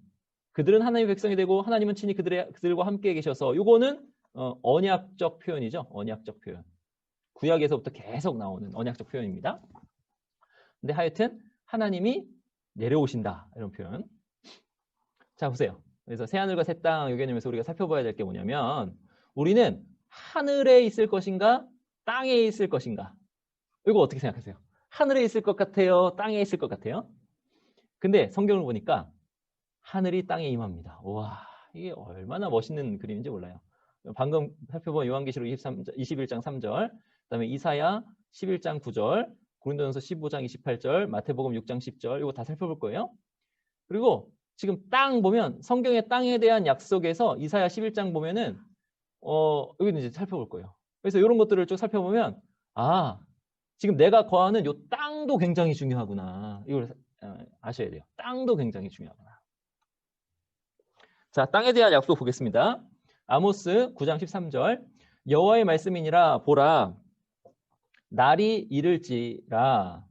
그들은 하나님의 백성이 되고 하나님은 친히 그들과 함께 계셔서 이거는 언약적 표현이죠. 언약적 표현. 구약에서부터 계속 나오는 언약적 표현입니다. 근데 하여튼 하나님이 내려오신다 이런 표현. 자 보세요. 그래서 새하늘과 새 땅 요견하면서 우리가 살펴봐야 될 게 뭐냐면 우리는 하늘에 있을 것인가 땅에 있을 것인가. 이거 어떻게 생각하세요? 하늘에 있을 것 같아요? 땅에 있을 것 같아요? 근데 성경을 보니까 하늘이 땅에 임합니다. 와 이게 얼마나 멋있는 그림인지 몰라요. 방금 살펴본 요한계시록 21장 3절, 그다음에 이사야 11장 9절, 고린도전서 15장 28절, 마태복음 6장 10절 이거 다 살펴볼 거예요. 그리고 지금 땅 보면 성경의 땅에 대한 약속에서 이사야 11장 보면은 여기는 이제 살펴볼 거예요. 그래서 이런 것들을 쭉 살펴보면 아 지금 내가 거하는 요 땅도 굉장히 중요하구나. 이걸 아셔야 돼요. 땅도 굉장히 중요하구나. 자, 땅에 대한 약속 보겠습니다. 아모스 9장 13절. 여호와의 말씀이니라 보라 날이 이를지라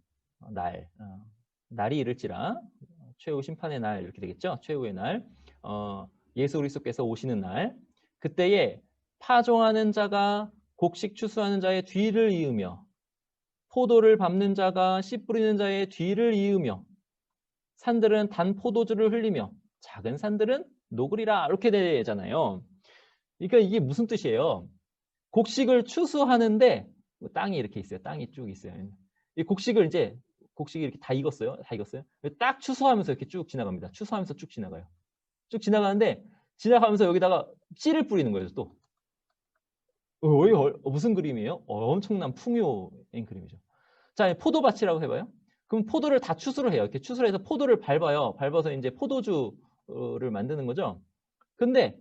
날이 이를지라 최후 심판의 날 이렇게 되겠죠. 최후의 날 예수 그리스도께서 오시는 날 그때에 파종하는 자가 곡식 추수하는 자의 뒤를 이으며 포도를 밟는 자가 씨 뿌리는 자의 뒤를 이으며 산들은 단 포도주를 흘리며 작은 산들은 녹으리라 이렇게 되잖아요. 그러니까 이게 무슨 뜻이에요? 곡식을 추수하는데 땅이 이렇게 있어요. 땅이 쭉 있어요. 이 곡식을 이제 곡식이 이렇게 다 익었어요. 다 익었어요. 딱 추수하면서 이렇게 쭉 지나갑니다. 추수하면서 쭉 지나가요. 쭉 지나가는데 지나가면서 여기다가 씨를 뿌리는 거예요. 또 무슨 그림이에요? 엄청난 풍요인 그림이죠. 자, 포도밭이라고 해봐요. 그럼 포도를 다 추수를 해요. 이렇게 추수를 해서 포도를 밟아요. 밟아서 이제 포도주를 만드는 거죠. 근데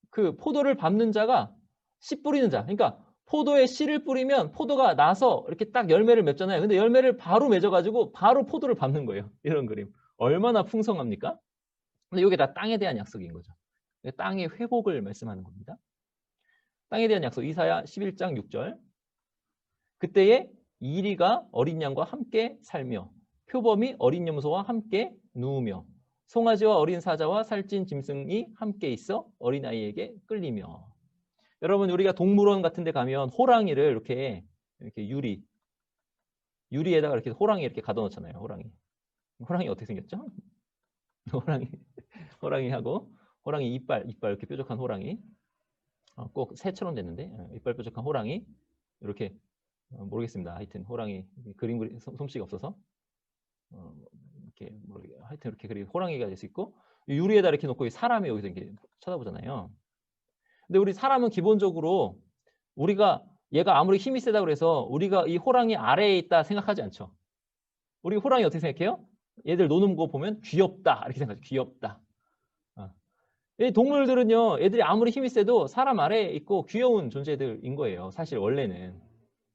그 포도를 밟는 자가 씨 뿌리는 자. 그러니까 포도에 씨를 뿌리면 포도가 나서 이렇게 딱 열매를 맺잖아요. 근데 열매를 바로 맺어가지고 바로 포도를 밟는 거예요. 이런 그림. 얼마나 풍성합니까? 근데 이게 다 땅에 대한 약속인 거죠. 땅의 회복을 말씀하는 겁니다. 땅에 대한 약속. 이사야 11장 6절. 그때에 이리가 어린 양과 함께 살며 표범이 어린 염소와 함께 누우며 송아지와 어린 사자와 살찐 짐승이 함께 있어 어린아이에게 끌리며. 여러분 우리가 동물원 같은 데 가면 호랑이를 이렇게 유리에다가 이렇게 호랑이 이렇게 가둬 놓잖아요. 호랑이 어떻게 생겼죠? 호랑이하고 호랑이 이빨 이렇게 뾰족한 호랑이. 꼭 새처럼 됐는데 이빨 뾰족한 호랑이 이렇게 모르겠습니다. 하여튼 호랑이 그림 솜씨가 없어서 이렇게 하여튼 이렇게 그리고 호랑이가 될 수 있고 유리에다 이렇게 놓고 사람이 여기서 이렇게 쳐다보잖아요. 근데 우리 사람은 기본적으로 우리가 얘가 아무리 힘이 세다 그래서 우리가 이 호랑이 아래에 있다 생각하지 않죠. 우리 호랑이 어떻게 생각해요? 얘들 노는 거 보면 귀엽다 이렇게 생각하죠. 귀엽다. 이 동물들은요, 애들이 아무리 힘이 세도 사람 아래에 있고 귀여운 존재들인 거예요. 사실 원래는.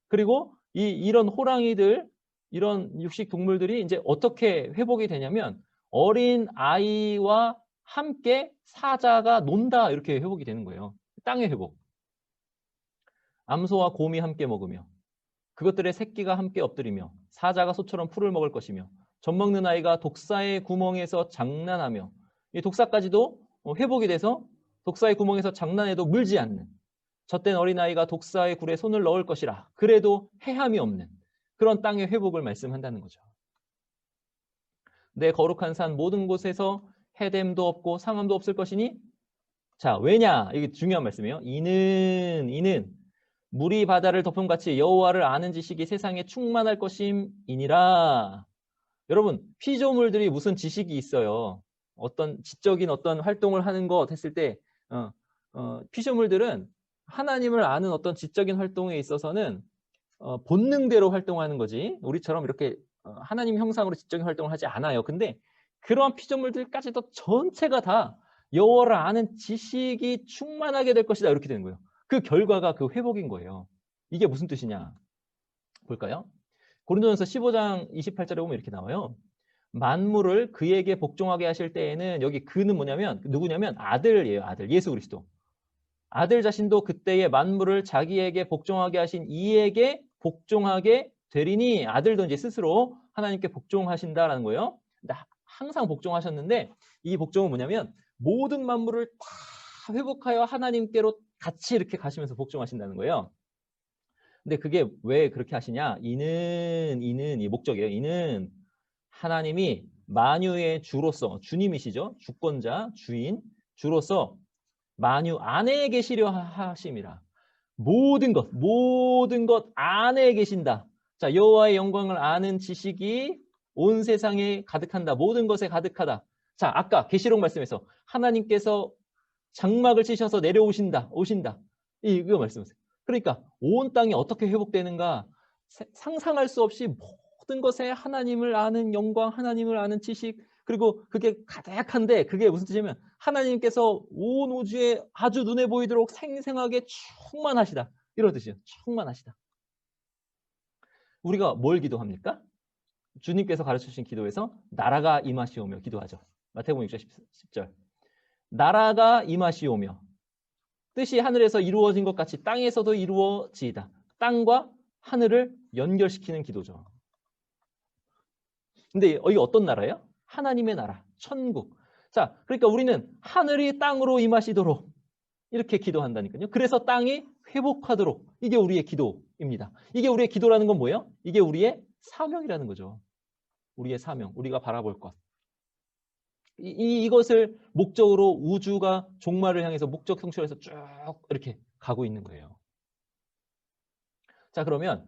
그리고 이런 호랑이들, 이런 육식 동물들이 이제 어떻게 회복이 되냐면 어린 아이와 함께 사자가 논다 이렇게 회복이 되는 거예요. 땅의 회복. 암소와 곰이 함께 먹으며 그것들의 새끼가 함께 엎드리며 사자가 소처럼 풀을 먹을 것이며 젖 먹는 아이가 독사의 구멍에서 장난하며 이 독사까지도 회복이 돼서 독사의 구멍에서 장난해도 물지 않는 젖된 어린아이가 독사의 굴에 손을 넣을 것이라 그래도 해함이 없는 그런 땅의 회복을 말씀한다는 거죠. 내 거룩한 산 모든 곳에서 해됨도 없고 상함도 없을 것이니 자 왜냐 이게 중요한 말씀이에요. 이는 물이 바다를 덮음같이 여호와를 아는 지식이 세상에 충만할 것임이니라. 여러분 피조물들이 무슨 지식이 있어요. 어떤 지적인 어떤 활동을 하는 것 했을 때 피조물들은 하나님을 아는 어떤 지적인 활동에 있어서는 본능대로 활동하는 거지 우리처럼 이렇게 하나님 형상으로 지적인 활동을 하지 않아요. 근데 그러한 피조물들까지도 전체가 다 여호와를 아는 지식이 충만하게 될 것이다 이렇게 되는 거예요. 그 결과가 그 회복인 거예요. 이게 무슨 뜻이냐 볼까요? 고린도전서 15장 28절에 보면 이렇게 나와요. 만물을 그에게 복종하게 하실 때에는 여기 그는 뭐냐면 누구냐면 아들이에요. 아들 예수 그리스도. 아들 자신도 그때의 만물을 자기에게 복종하게 하신 이에게 복종하게 되리니 아들도 이제 스스로 하나님께 복종하신다라는 거예요. 항상 복종하셨는데 이 복종은 뭐냐면 모든 만물을 다 회복하여 하나님께로 같이 이렇게 가시면서 복종하신다는 거예요. 근데 그게 왜 그렇게 하시냐? 이는 이 목적이에요. 이는 하나님이 만유의 주로서 주님이시죠. 주권자, 주인, 주로서 만유 안에 계시려 하심이라. 모든 것 안에 계신다. 자, 여호와의 영광을 아는 지식이 온 세상에 가득한다. 모든 것에 가득하다. 자, 아까 계시록 말씀에서 하나님께서 장막을 치셔서 오신다. 이거 말씀하세요. 그러니까 온 땅이 어떻게 회복되는가 상상할 수 없이 모든 것에 하나님을 아는 영광, 하나님을 아는 지식, 그리고 그게 가득한데 그게 무슨 뜻이냐면 하나님께서 온 우주에 아주 눈에 보이도록 생생하게 충만하시다. 이런 뜻이에요. 충만하시다. 우리가 뭘 기도합니까? 주님께서 가르쳐주신 기도에서 나라가 임하시오며 기도하죠. 마태복음 6장 10절. 나라가 임하시오며 뜻이 하늘에서 이루어진 것 같이 땅에서도 이루어지이다. 땅과 하늘을 연결시키는 기도죠. 근데 이게 어떤 나라예요? 하나님의 나라, 천국. 자, 그러니까 우리는 하늘이 땅으로 임하시도록 이렇게 기도한다니까요. 그래서 땅이 회복하도록. 이게 우리의 기도입니다. 이게 우리의 기도라는 건 뭐예요? 이게 우리의 사명이라는 거죠. 우리의 사명, 우리가 바라볼 것. 이것을 목적으로 우주가 종말을 향해서 목적 성취해서 쭉 이렇게 가고 있는 거예요. 자, 그러면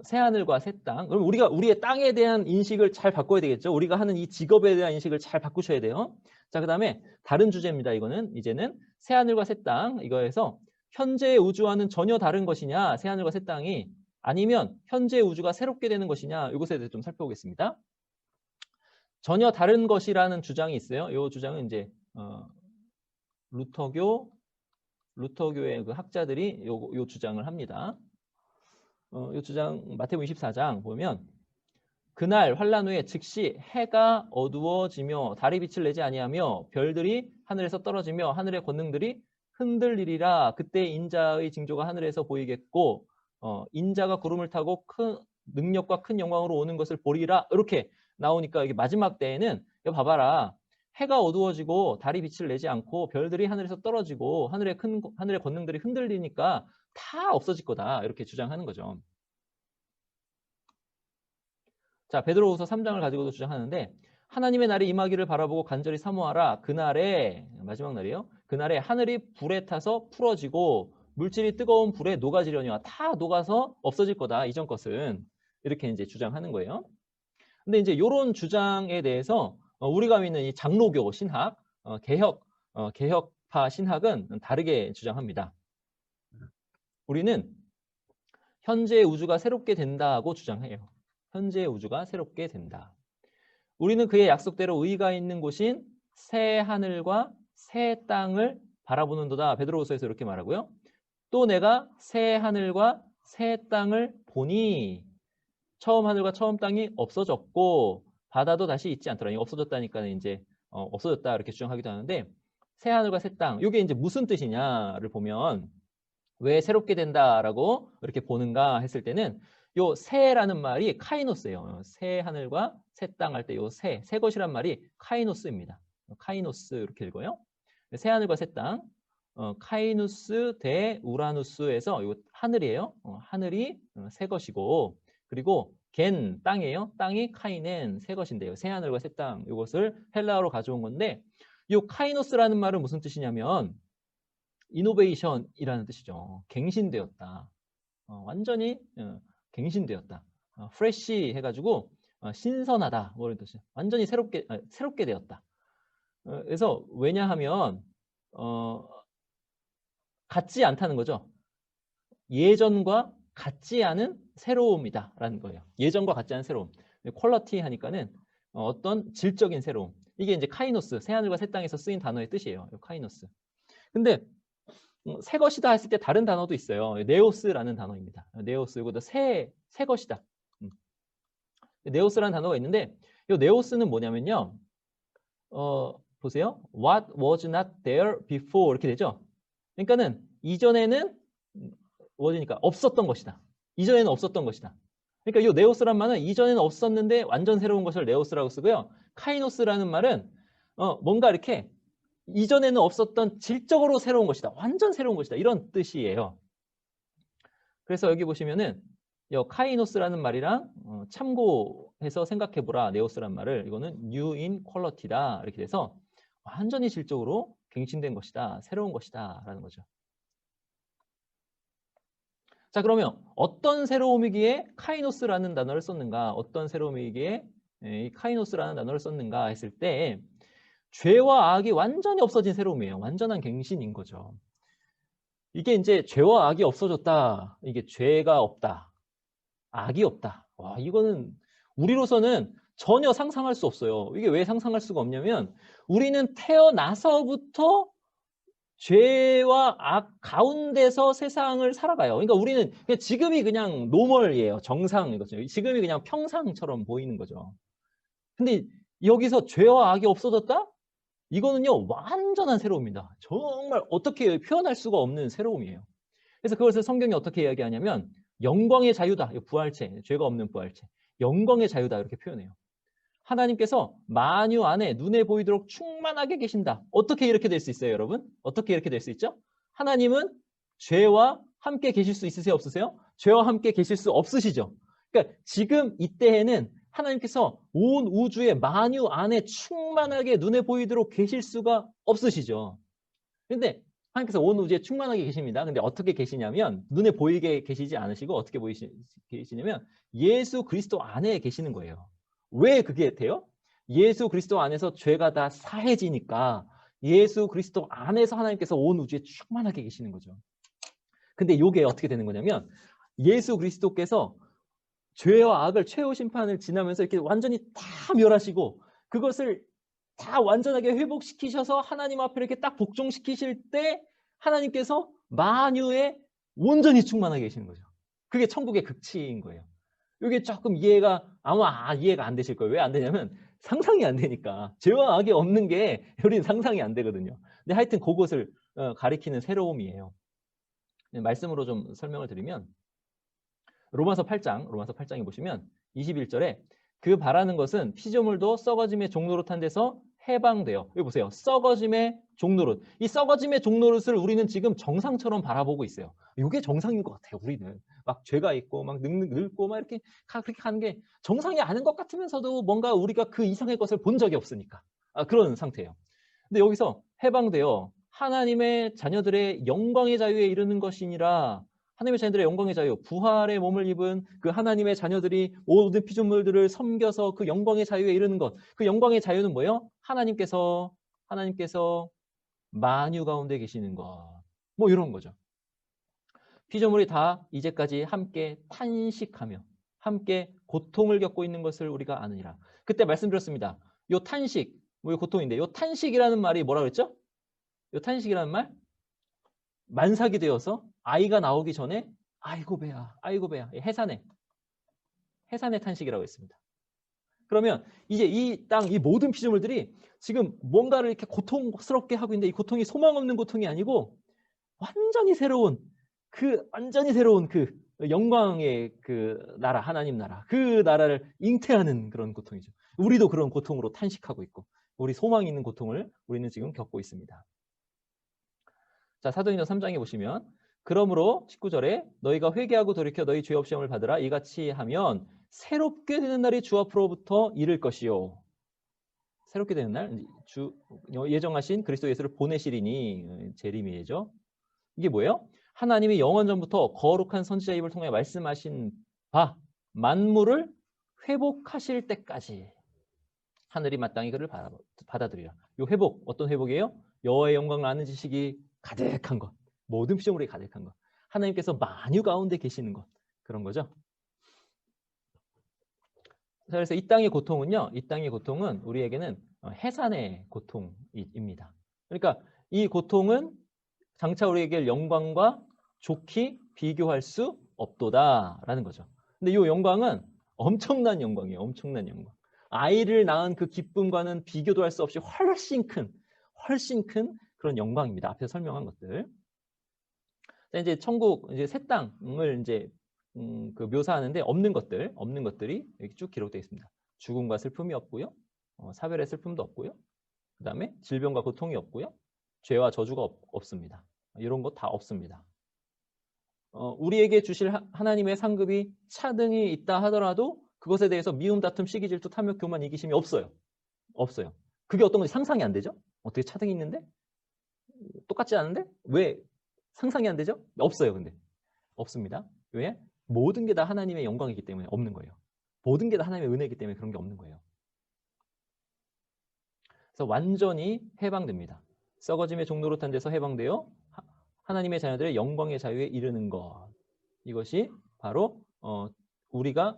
새하늘과 새 땅. 그럼 우리가 우리의 땅에 대한 인식을 잘 바꿔야 되겠죠. 우리가 하는 이 직업에 대한 인식을 잘 바꾸셔야 돼요. 자, 그다음에 다른 주제입니다. 이거는 이제는 새하늘과 새 땅. 이거에서 현재의 우주와는 전혀 다른 것이냐, 새하늘과 새 땅이 아니면 현재의 우주가 새롭게 되는 것이냐, 이것에 대해서 좀 살펴보겠습니다. 전혀 다른 것이라는 주장이 있어요. 이 주장은 이제 루터교의 그 학자들이 요 주장을 합니다. 이 주장 마태복음 24장 보면 그날 환란 후에 즉시 해가 어두워지며 달이 빛을 내지 아니하며 별들이 하늘에서 떨어지며 하늘의 권능들이 흔들리리라. 그때 인자의 징조가 하늘에서 보이겠고 인자가 구름을 타고 큰 능력과 큰 영광으로 오는 것을 보리라. 이렇게 나오니까 이게 마지막 때에는 이거 봐봐라. 해가 어두워지고 달이 빛을 내지 않고 별들이 하늘에서 떨어지고 하늘의 권능들이 흔들리니까 다 없어질 거다. 이렇게 주장하는 거죠. 자, 베드로후서 3장을 가지고도 주장하는데 하나님의 날이 임하기를 바라보고 간절히 사모하라. 그날에 마지막 날이에요. 그날에 하늘이 불에 타서 풀어지고 물질이 뜨거운 불에 녹아지려니와 다 녹아서 없어질 거다. 이전 것은 이렇게 이제 주장하는 거예요. 근데 이제 이런 주장에 대해서 우리가 믿는 이 장로교 신학, 개혁파 신학은 다르게 주장합니다. 우리는 현재의 우주가 새롭게 된다고 주장해요. 현재의 우주가 새롭게 된다. 우리는 그의 약속대로 의가 있는 곳인 새 하늘과 새 땅을 바라보는도다. 베드로후서에서 이렇게 말하고요. 또 내가 새 하늘과 새 땅을 보니 처음 하늘과 처음 땅이 없어졌고 바다도 다시 있지 않더라. 없어졌다니까 이제 없어졌다 이렇게 주장하기도 하는데 새 하늘과 새 땅, 이게 이제 무슨 뜻이냐를 보면 왜 새롭게 된다라고 이렇게 보는가 했을 때는 요 새라는 말이 카이노스예요. 새 하늘과 새 땅 할 때 요 새 것이란 말이 카이노스입니다. 카이노스 이렇게 읽어요. 새 하늘과 새 땅, 카이누스 대 우라누스에서 요 하늘이에요. 하늘이 새 것이고 그리고 겐 땅이에요. 땅이 카이넨 새 것인데요. 새 하늘과 새 땅 이것을 헬라어로 가져온 건데 요 카이노스라는 말은 무슨 뜻이냐면 이노베이션이라는 뜻이죠. 갱신되었다. 완전히 갱신되었다. 프레시 해가지고 신선하다. 뭐 이런 뜻이. 완전히 새롭게 되었다. 그래서 왜냐하면 같지 않다는 거죠. 예전과 같지 않은 새로움이다라는 거예요. 예전과 같지 않은 새로움. 퀄러티 하니까는 어떤 질적인 새로움. 이게 이제 카이노스, 새하늘과 새 땅에서 쓰인 단어의 뜻이에요. 카이노스. 근데 새 것이다 했을 때 다른 단어도 있어요. 네오스라는 단어입니다. 네오스, 이것도 새 것이다. 네오스라는 단어가 있는데 이 네오스는 뭐냐면요. 보세요. What was not there before 이렇게 되죠. 그러니까는 이전에는 was니까 없었던 것이다. 이전에는 없었던 것이다. 그러니까 이 네오스란 말은 이전에는 없었는데 완전 새로운 것을 네오스라고 쓰고요. 카이노스라는 말은 뭔가 이렇게 이전에는 없었던 질적으로 새로운 것이다. 완전 새로운 것이다. 이런 뜻이에요. 그래서 여기 보시면은 이 카이노스라는 말이랑 참고해서 생각해보라. 네오스란 말을. 이거는 new in quality다. 이렇게 돼서 완전히 질적으로 갱신된 것이다. 새로운 것이다. 라는 거죠. 자, 그러면 어떤 새로움이기에 카이노스라는 단어를 썼는가? 어떤 새로움이기에 이 카이노스라는 단어를 썼는가 했을 때 죄와 악이 완전히 없어진 새로움이에요. 완전한 갱신인 거죠. 이게 이제 죄와 악이 없어졌다. 이게 죄가 없다. 악이 없다. 와, 이거는 우리로서는 전혀 상상할 수 없어요. 이게 왜 상상할 수가 없냐면 우리는 태어나서부터 죄와 악 가운데서 세상을 살아가요. 그러니까 우리는 그냥 지금이 그냥 노멀이에요. 정상이거든요. 지금이 그냥 평상처럼 보이는 거죠. 근데 여기서 죄와 악이 없어졌다? 이거는요, 완전한 새로움입니다. 정말 어떻게 표현할 수가 없는 새로움이에요. 그래서 그것을 성경이 어떻게 이야기하냐면 영광의 자유다. 부활체, 죄가 없는 부활체. 영광의 자유다 이렇게 표현해요. 하나님께서 만유 안에 눈에 보이도록 충만하게 계신다. 어떻게 이렇게 될 수 있어요, 여러분? 어떻게 이렇게 될 수 있죠? 하나님은 죄와 함께 계실 수 있으세요, 없으세요? 죄와 함께 계실 수 없으시죠? 그러니까 지금 이때에는 하나님께서 온 우주의 만유 안에 충만하게 눈에 보이도록 계실 수가 없으시죠. 근데 하나님께서 온 우주에 충만하게 계십니다. 근데 어떻게 계시냐면 눈에 보이게 계시지 않으시고 어떻게 계시냐면 예수 그리스도 안에 계시는 거예요. 왜 그게 돼요? 예수 그리스도 안에서 죄가 다 사해지니까 예수 그리스도 안에서 하나님께서 온 우주에 충만하게 계시는 거죠. 근데 이게 어떻게 되는 거냐면 예수 그리스도께서 죄와 악을 최후 심판을 지나면서 이렇게 완전히 다 멸하시고 그것을 다 완전하게 회복시키셔서 하나님 앞에 이렇게 딱 복종시키실 때 하나님께서 만유에 온전히 충만하게 계시는 거죠. 그게 천국의 극치인 거예요. 이게 조금 이해가 아마 이해가 안 되실 거예요. 왜 안 되냐면 상상이 안 되니까. 죄와 악이 없는 게 우리는 상상이 안 되거든요. 근데 하여튼 그것을 가리키는 새로움이에요. 말씀으로 좀 설명을 드리면 로마서 8장에 보시면 21절에 그 바라는 것은 피조물도 썩어짐의 종노릇한 데서 해방돼요. 여기 보세요. 썩어짐의 종노릇. 이 썩어짐의 종노릇을 우리는 지금 정상처럼 바라보고 있어요. 이게 정상인 것 같아요. 우리는 막 죄가 있고 막 늙고 막 이렇게 그렇게 하는 게 정상이 아닌 것 같으면서도 뭔가 우리가 그 이상의 것을 본 적이 없으니까 그런 상태예요. 근데 여기서 해방되어 하나님의 자녀들의 영광의 자유에 이르는 것이니라. 하나님의 자녀들의 영광의 자유, 부활의 몸을 입은 그 하나님의 자녀들이 모든 피조물들을 섬겨서 그 영광의 자유에 이르는 것. 그 영광의 자유는 뭐예요? 하나님께서 만유 가운데 계시는 것. 뭐 이런 거죠. 피조물이 다 이제까지 함께 탄식하며 함께 고통을 겪고 있는 것을 우리가 아느니라. 그때 말씀드렸습니다. 요 탄식, 뭐 고통인데 요 탄식이라는 말이 뭐라 그랬죠? 요 탄식이라는 말? 만삭이 되어서 아이가 나오기 전에 아이고 배야, 아이고 배야. 해산의 탄식이라고 했습니다. 그러면 이제 이 땅, 이 모든 피조물들이 지금 뭔가를 이렇게 고통스럽게 하고 있는데 이 고통이 소망 없는 고통이 아니고 완전히 새로운 그 영광의 그 나라, 하나님 나라, 그 나라를 잉태하는 그런 고통이죠. 우리도 그런 고통으로 탄식하고 있고 우리 소망이 있는 고통을 우리는 지금 겪고 있습니다. 자, 사도행전 3장에 보시면 그러므로 19절에 너희가 회개하고 돌이켜 너희 죄 없이 함을 받으라 이같이 하면 새롭게 되는 날이 주 앞으로부터 이를 것이요. 새롭게 되는 날 주 예정하신 그리스도 예수를 보내시리니 재림이죠. 이게 뭐예요? 하나님이 영원 전부터 거룩한 선지자 입을 통해 말씀하신 바 만물을 회복하실 때까지 하늘이 마땅히 그를 받아들이라. 이 회복 어떤 회복이에요? 여호와의 영광을 아는 지식이 가득한 것. 모든 피조물이 가득한 것. 하나님께서 만유 가운데 계시는 것. 그런 거죠. 그래서 이 땅의 고통은요. 이 땅의 고통은 우리에게는 해산의 고통입니다. 그러니까 이 고통은 장차 우리에게 영광과 좋게 비교할 수 없도다라는 거죠. 근데 이 영광은 엄청난 영광이에요. 엄청난 영광. 아이를 낳은 그 기쁨과는 비교도 할 수 없이 훨씬 큰 그런 영광입니다. 앞에서 설명한 것들. 자, 이제 천국, 이제 새 땅을 이제 그 묘사하는데 없는 것들이 이렇게 쭉 기록되어 있습니다. 죽음과 슬픔이 없고요. 사별의 슬픔도 없고요. 그 다음에 질병과 고통이 없고요. 죄와 저주가 없습니다. 이런 거 다 없습니다. 우리에게 주실 하나님의 상급이 차등이 있다 하더라도 그것에 대해서 미움, 다툼, 시기, 질투, 탐욕, 교만, 이기심이 없어요. 없어요. 그게 어떤 건지 상상이 안 되죠? 어떻게 차등이 있는데? 똑같지 않은데? 왜 상상이 안 되죠? 없어요, 근데. 없습니다. 왜? 모든 게 다 하나님의 영광이기 때문에 없는 거예요. 모든 게 다 하나님의 은혜이기 때문에 그런 게 없는 거예요. 그래서 완전히 해방됩니다. 썩어짐의 종노릇한 데서 해방되어 하나님의 자녀들의 영광의 자유에 이르는 것. 이것이 바로 우리가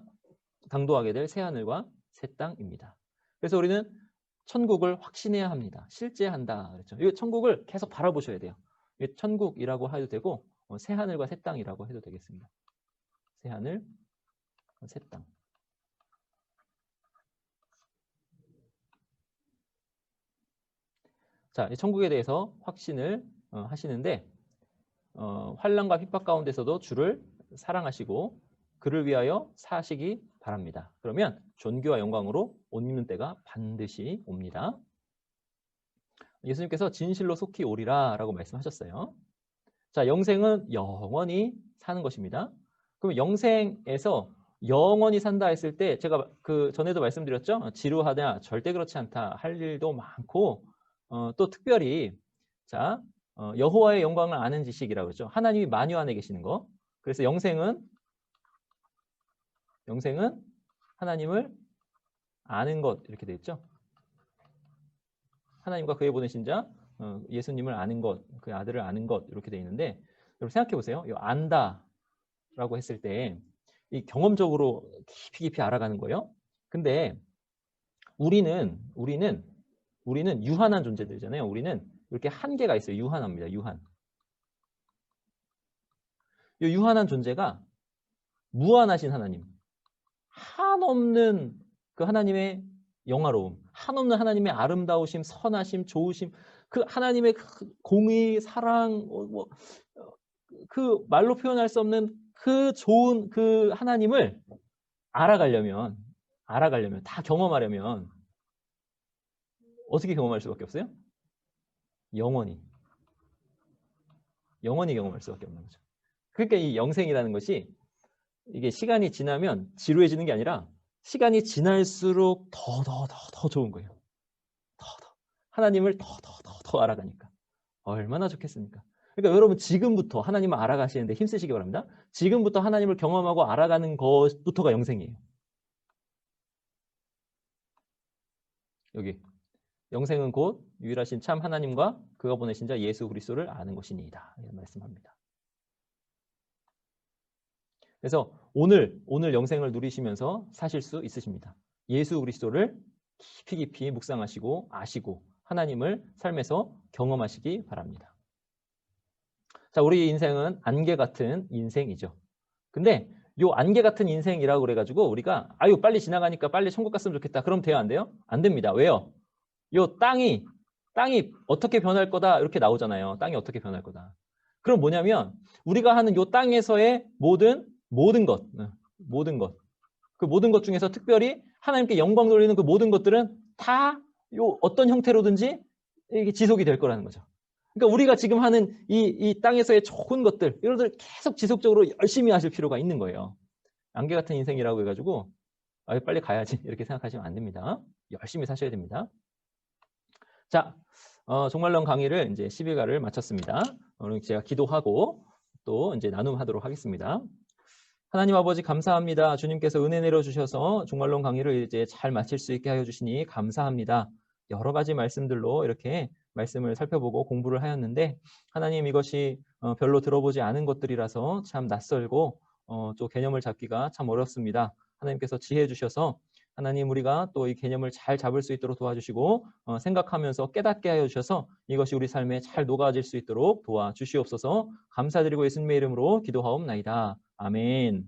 당도하게 될 새하늘과 새 땅입니다. 그래서 우리는 천국을 확신해야 합니다. 실제한다 그랬죠. 이 천국을 계속 바라보셔야 돼요. 천국이라고 해도 되고 새하늘과 새 땅이라고 해도 되겠습니다. 새하늘, 새 땅. 자, 이 천국에 대해서 확신을 하시는데 환난과 핍박 가운데서도 주를 사랑하시고 그를 위하여 사시기 바랍니다. 그러면 존귀와 영광으로 옷 입는 때가 반드시 옵니다. 예수님께서 진실로 속히 오리라 라고 말씀하셨어요. 자, 영생은 영원히 사는 것입니다. 그럼 영생에서 영원히 산다 했을 때 제가 그 전에도 말씀드렸죠. 지루하냐? 절대 그렇지 않다. 할 일도 많고 또 특별히 자 여호와의 영광을 아는 지식이라고 그러죠. 하나님이 만유 안에 계시는 거. 그래서 영생은 하나님을 아는 것 이렇게 돼 있죠. 하나님과 그의 보내신 자 예수님을 아는 것, 그 아들을 아는 것 이렇게 돼 있는데 여러분 생각해 보세요. 이 안다라고 했을 때 이 경험적으로 깊이 알아가는 거예요. 근데 우리는 유한한 존재들이잖아요. 우리는 이렇게 한계가 있어요. 유한합니다. 유한. 이 유한한 존재가 무한하신 하나님, 한없는 그 하나님의 영화로움, 한없는 하나님의 아름다우심, 선하심, 좋으심, 그 하나님의 그 공의, 사랑, 그 말로 표현할 수 없는 그 좋은 그 하나님을 알아가려면 다 경험하려면 어떻게 경험할 수밖에 없어요? 영원히 경험할 수밖에 없는 거죠. 그러니까 이 영생이라는 것이 이게 시간이 지나면 지루해지는 게 아니라 시간이 지날수록 더 좋은 거예요. 더 하나님을 더 알아가니까 얼마나 좋겠습니까? 그러니까 여러분 지금부터 하나님을 알아가시는데 힘쓰시기 바랍니다. 지금부터 하나님을 경험하고 알아가는 것부터가 영생이에요. 여기 영생은 곧 유일하신 참 하나님과 그가 보내신 자 예수 그리스도를 아는 것이니이다. 이런 말씀합니다. 그래서 오늘 영생을 누리시면서 사실 수 있으십니다. 예수 그리스도를 깊이 묵상하시고 아시고 하나님을 삶에서 경험하시기 바랍니다. 자, 우리 인생은 안개 같은 인생이죠. 근데 요 안개 같은 인생이라고 그래가지고 우리가 아유 빨리 지나가니까 빨리 천국 갔으면 좋겠다. 그럼 돼요? 안 돼요? 안 됩니다. 왜요? 요 땅이 어떻게 변할 거다 이렇게 나오잖아요. 땅이 어떻게 변할 거다. 그럼 뭐냐면 우리가 하는 요 땅에서의 모든 것, 그 모든 것 중에서 특별히 하나님께 영광 돌리는 그 모든 것들은 다 요 어떤 형태로든지 이게 지속이 될 거라는 거죠. 그러니까 우리가 지금 하는 이 땅에서의 좋은 것들 이런 것들 계속 지속적으로 열심히 하실 필요가 있는 거예요. 안개 같은 인생이라고 해가지고 아유 빨리 가야지 이렇게 생각하시면 안 됩니다. 열심히 사셔야 됩니다. 자, 종말론 강의를 이제 10일가를 마쳤습니다. 오늘 제가 기도하고 또 이제 나눔하도록 하겠습니다. 하나님 아버지 감사합니다. 주님께서 은혜 내려주셔서 종말론 강의를 이제 잘 마칠 수 있게 하여 주시니 감사합니다. 여러 가지 말씀들로 이렇게 말씀을 살펴보고 공부를 하였는데 하나님 이것이 별로 들어보지 않은 것들이라서 참 낯설고 또 개념을 잡기가 참 어렵습니다. 하나님께서 지혜 주셔서 하나님 우리가 또 이 개념을 잘 잡을 수 있도록 도와주시고 생각하면서 깨닫게 하여 주셔서 이것이 우리 삶에 잘 녹아질 수 있도록 도와주시옵소서. 감사드리고 예수님의 이름으로 기도하옵나이다. 아멘.